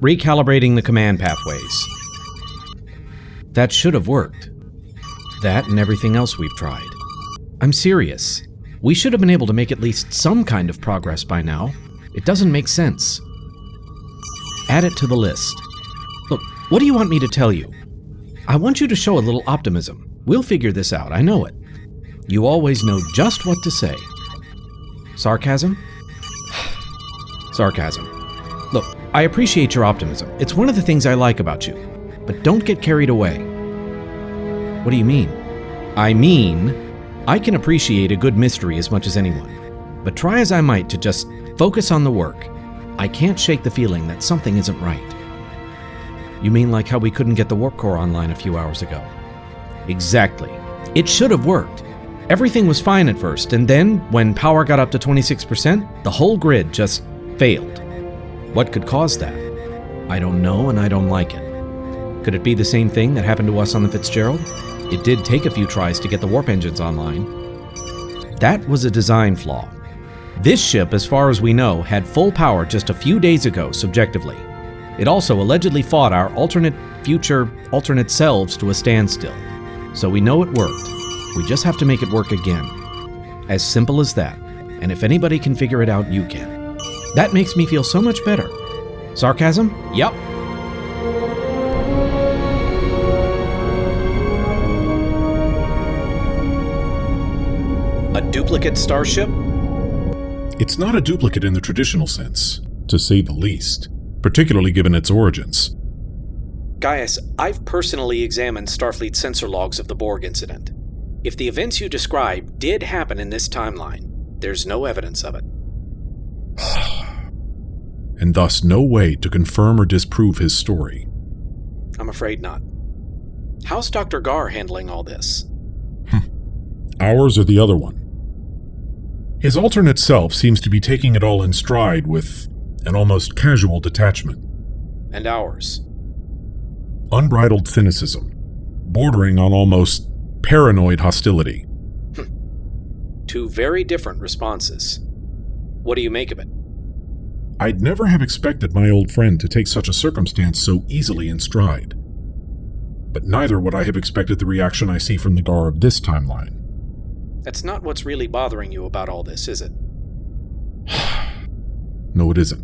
recalibrating the command pathways. That should have worked. That and everything else we've tried. I'm serious. We should have been able to make at least some kind of progress by now. It doesn't make sense. Add it to the list. Look, what do you want me to tell you? I want you to show a little optimism. We'll figure this out, I know it. You always know just what to say. Sarcasm? Sarcasm. Look, I appreciate your optimism. It's one of the things I like about you. But don't get carried away. What do you mean? I mean, I can appreciate a good mystery as much as anyone. But try as I might to just focus on the work, I can't shake the feeling that something isn't right. You mean like how we couldn't get the warp core online a few hours ago? Exactly. It should have worked. Everything was fine at first, and then, when power got up to 26%, the whole grid just failed. What could cause that? I don't know, and I don't like it. Could it be the same thing that happened to us on the Fitzgerald? It did take a few tries to get the warp engines online. That was a design flaw. This ship, as far as we know, had full power just a few days ago, subjectively. It also allegedly fought our alternate selves to a standstill. So we know it worked. We just have to make it work again. As simple as that. And if anybody can figure it out, you can. That makes me feel so much better. Sarcasm? Yep. A duplicate starship? It's not a duplicate in the traditional sense, to say the least, particularly given its origins. Gaius, I've personally examined Starfleet sensor logs of the Borg incident. If the events you describe did happen in this timeline, there's no evidence of it. And thus no way to confirm or disprove his story. I'm afraid not. How's Dr. Garr handling all this? Ours or the other one? His alternate self seems to be taking it all in stride with an almost casual detachment. And ours? Unbridled cynicism, bordering on almost paranoid hostility. Two very different responses. What do you make of it? I'd never have expected my old friend to take such a circumstance so easily in stride. But neither would I have expected the reaction I see from the Garr of this timeline. That's not what's really bothering you about all this, is it? No, it isn't.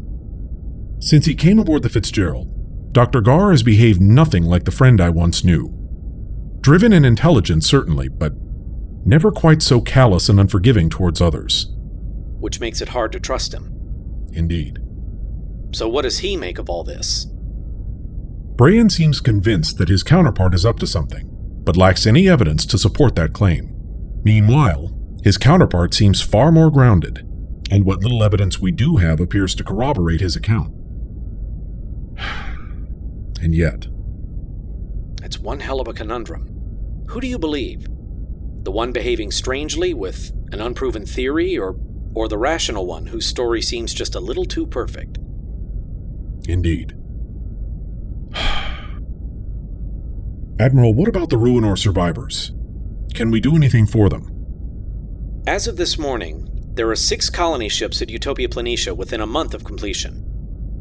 Since he came aboard the Fitzgerald, Dr. Garr has behaved nothing like the friend I once knew. Driven and intelligent, certainly, but never quite so callous and unforgiving towards others. Which makes it hard to trust him. Indeed. So what does he make of all this? Brayan seems convinced that his counterpart is up to something, but lacks any evidence to support that claim. Meanwhile, his counterpart seems far more grounded, and what little evidence we do have appears to corroborate his account. And yet... It's one hell of a conundrum. Who do you believe? The one behaving strangely with an unproven theory, or the rational one whose story seems just a little too perfect? Indeed. Admiral, what about the Ruinore survivors? Can we do anything for them? As of this morning, there are 6 colony ships at Utopia Planitia within a month of completion.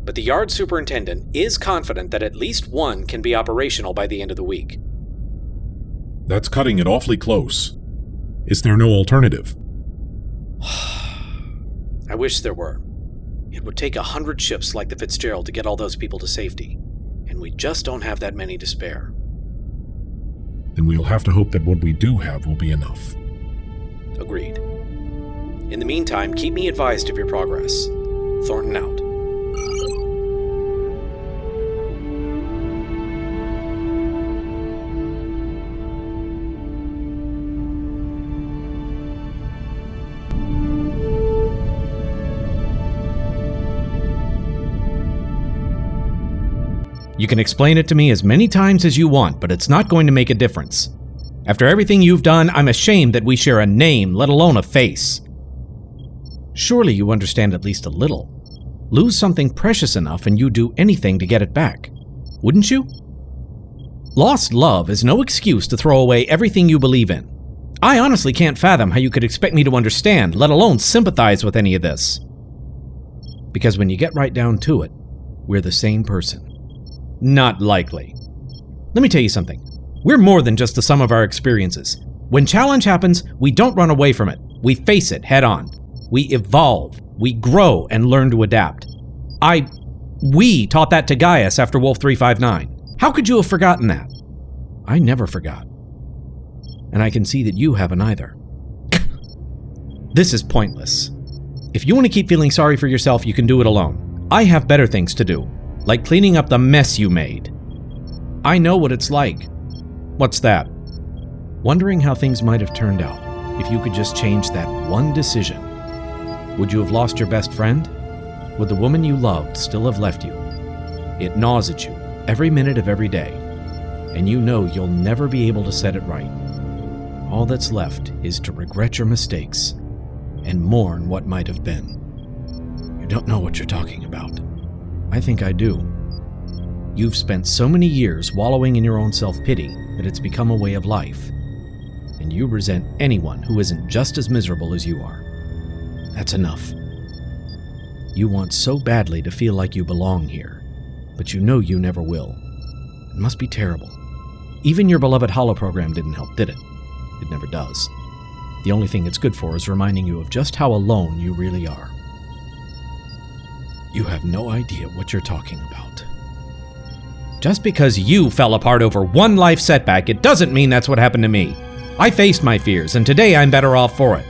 But the yard superintendent is confident that at least one can be operational by the end of the week. That's cutting it awfully close. Is there no alternative? I wish there were. It would take 100 ships like the Fitzgerald to get all those people to safety, and we just don't have that many to spare. Then we'll have to hope that what we do have will be enough. Agreed. In the meantime, keep me advised of your progress. Thornton out. You can explain it to me as many times as you want, but it's not going to make a difference. After everything you've done, I'm ashamed that we share a name, let alone a face. Surely you understand at least a little. Lose something precious enough and you'd do anything to get it back. Wouldn't you? Lost love is no excuse to throw away everything you believe in. I honestly can't fathom how you could expect me to understand, let alone sympathize with any of this. Because when you get right down to it, we're the same person. Not likely. Let me tell you something. We're more than just the sum of our experiences. When challenge happens, we don't run away from it. We face it head on. We evolve. We grow and learn to adapt. We taught that to Gaius after Wolf 359. How could you have forgotten that? I never forgot. And I can see that you haven't either. This is pointless. If you want to keep feeling sorry for yourself, you can do it alone. I have better things to do. Like cleaning up the mess you made. I know what it's like. What's that? Wondering how things might have turned out if you could just change that one decision. Would you have lost your best friend? Would the woman you loved still have left you? It gnaws at you every minute of every day, and you know you'll never be able to set it right. All that's left is to regret your mistakes and mourn what might have been. You don't know what you're talking about. I think I do. You've spent so many years wallowing in your own self-pity that it's become a way of life. And you resent anyone who isn't just as miserable as you are. That's enough. You want so badly to feel like you belong here, but you know you never will. It must be terrible. Even your beloved holoprogram didn't help, did it? It never does. The only thing it's good for is reminding you of just how alone you really are. You have no idea what you're talking about. Just because you fell apart over one life setback, it doesn't mean that's what happened to me. I faced my fears, and today I'm better off for it.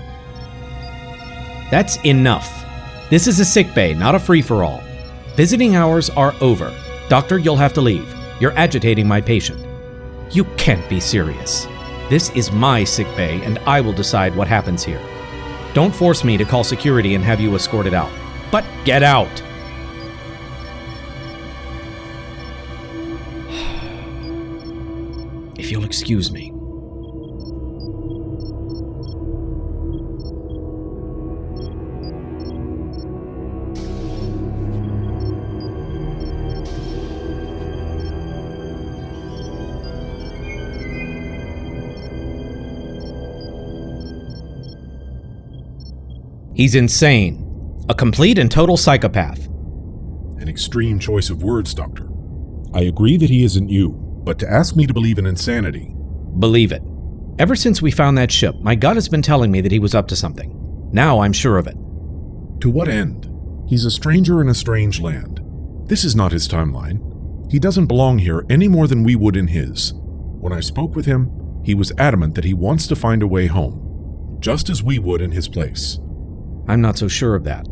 That's enough. This is a sick bay, not a free-for-all. Visiting hours are over. Doctor, you'll have to leave. You're agitating my patient. You can't be serious. This is my sick bay, and I will decide what happens here. Don't force me to call security and have you escorted out. But get out! If you'll excuse me. He's insane. A complete and total psychopath. An extreme choice of words, Doctor. I agree that he isn't you, but to ask me to believe in insanity... Believe it. Ever since we found that ship, my gut has been telling me that he was up to something. Now I'm sure of it. To what end? He's a stranger in a strange land. This is not his timeline. He doesn't belong here any more than we would in his. When I spoke with him, he was adamant that he wants to find a way home, just as we would in his place. I'm not so sure of that.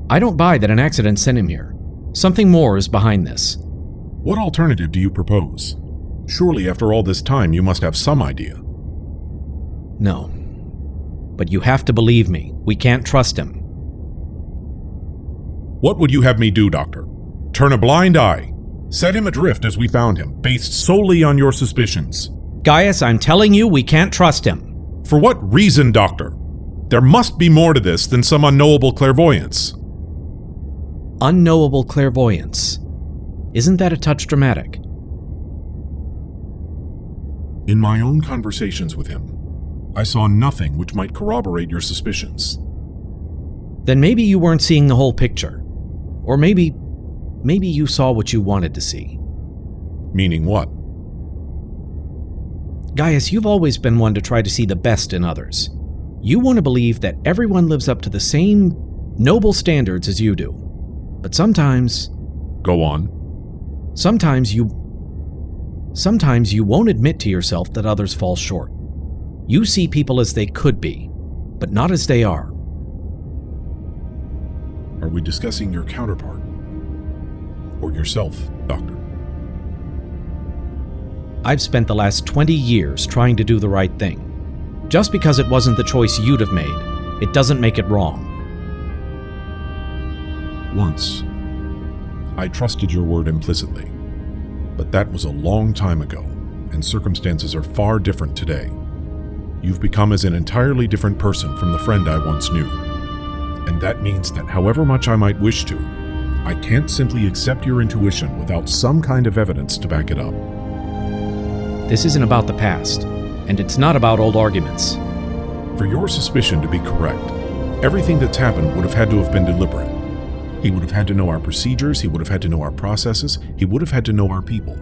I don't buy that an accident sent him here. Something more is behind this. What alternative do you propose? Surely after all this time you must have some idea. No. But you have to believe me. We can't trust him. What would you have me do, Doctor? Turn a blind eye? Set him adrift as we found him, based solely on your suspicions? Gaius, I'm telling you, we can't trust him. For what reason, Doctor? There must be more to this than some unknowable clairvoyance. Unknowable clairvoyance. Isn't that a touch dramatic? In my own conversations with him, I saw nothing which might corroborate your suspicions. Then maybe you weren't seeing the whole picture. Or maybe you saw what you wanted to see. Meaning what? Gaius, you've always been one to try to see the best in others. You want to believe that everyone lives up to the same noble standards as you do. But sometimes... Go on. Sometimes you won't admit to yourself that others fall short. You see people as they could be, but not as they are. Are we discussing your counterpart? Or yourself, Doctor? I've spent the last 20 years trying to do the right thing. Just because it wasn't the choice you'd have made, it doesn't make it wrong. Once, I trusted your word implicitly. But that was a long time ago, and circumstances are far different today. You've become as an entirely different person from the friend I once knew. And that means that however much I might wish to, I can't simply accept your intuition without some kind of evidence to back it up. This isn't about the past, and it's not about old arguments. For your suspicion to be correct, everything that's happened would have had to have been deliberate. He would have had to know our procedures, he would have had to know our processes, he would have had to know our people,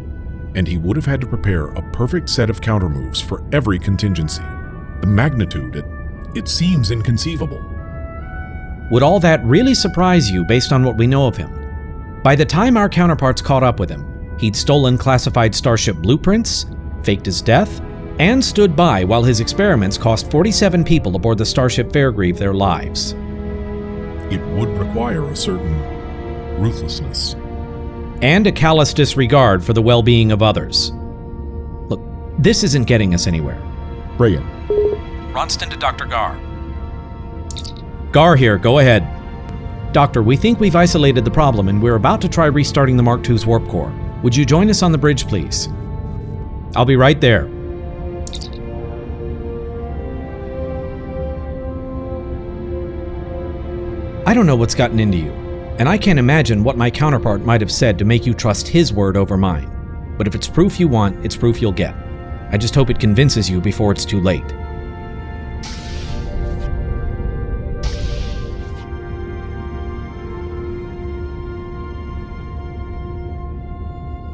and he would have had to prepare a perfect set of countermoves for every contingency. The magnitude, it seems inconceivable. Would all that really surprise you based on what we know of him? By the time our counterparts caught up with him, he'd stolen classified starship blueprints, faked his death, and stood by while his experiments cost 47 people aboard the Starship Fairgrieve their lives. It would require a certain ruthlessness. And a callous disregard for the well-being of others. Look, this isn't getting us anywhere. Brian. Ronston to Dr. Garr. Garr here, go ahead. Doctor, we think we've isolated the problem and we're about to try restarting the Mark II's warp core. Would you join us on the bridge, please? I'll be right there. I don't know what's gotten into you, and I can't imagine what my counterpart might have said to make you trust his word over mine. But if it's proof you want, it's proof you'll get. I just hope it convinces you before it's too late.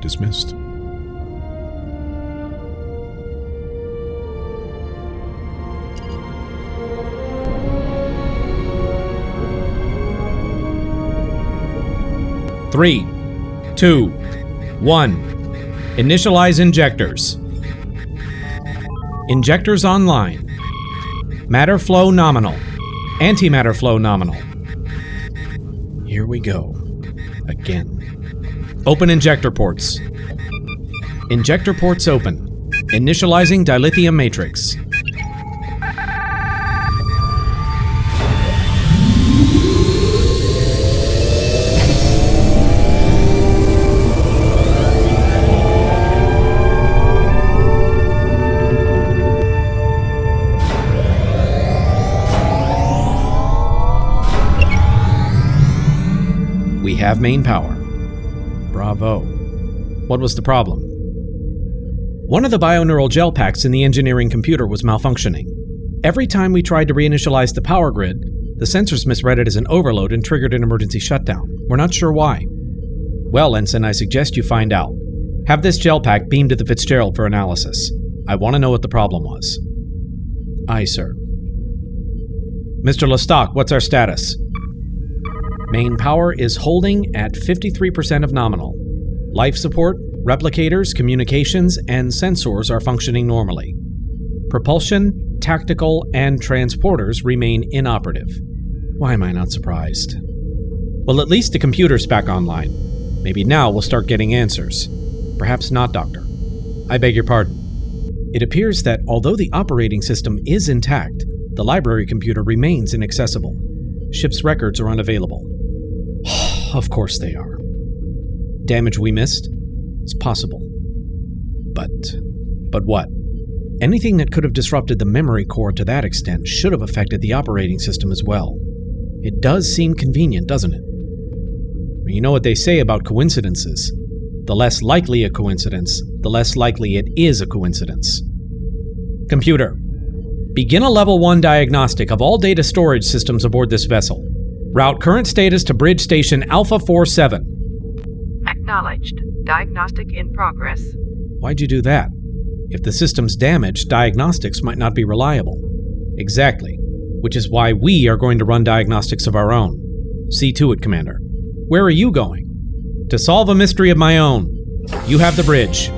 Dismissed. Three, 2, 1. Initialize injectors. Injectors online. Matter flow nominal. Antimatter flow nominal. Here we go. Again. Open injector ports. Injector ports open. Initializing dilithium matrix. We have main power. Bravo. What was the problem? One of the bioneural gel packs in the engineering computer was malfunctioning. Every time we tried to reinitialize the power grid, the sensors misread it as an overload and triggered an emergency shutdown. We're not sure why. Well, Ensign, I suggest you find out. Have this gel pack beamed to the Fitzgerald for analysis. I want to know what the problem was. Aye, sir. Mr. Lestock, what's our status? Main power is holding at 53% of nominal. Life support, replicators, communications, and sensors are functioning normally. Propulsion, tactical, and transporters remain inoperative. Why am I not surprised? Well, at least the computer's back online. Maybe now we'll start getting answers. Perhaps not, Doctor. I beg your pardon. It appears that although the operating system is intact, the library computer remains inaccessible. Ship's records are unavailable. Of course they are. Damage we missed? It's possible. But what? Anything that could have disrupted the memory core to that extent should have affected the operating system as well. It does seem convenient, doesn't it? You know what they say about coincidences. The less likely a coincidence, the less likely it is a coincidence. Computer, begin a level 1 diagnostic of all data storage systems aboard this vessel. Route current status to bridge station Alpha 47. Acknowledged. Diagnostic in progress. Why'd you do that? If the system's damaged, diagnostics might not be reliable. Exactly. Which is why we are going to run diagnostics of our own. See to it, Commander. Where are you going? To solve a mystery of my own. You have the bridge.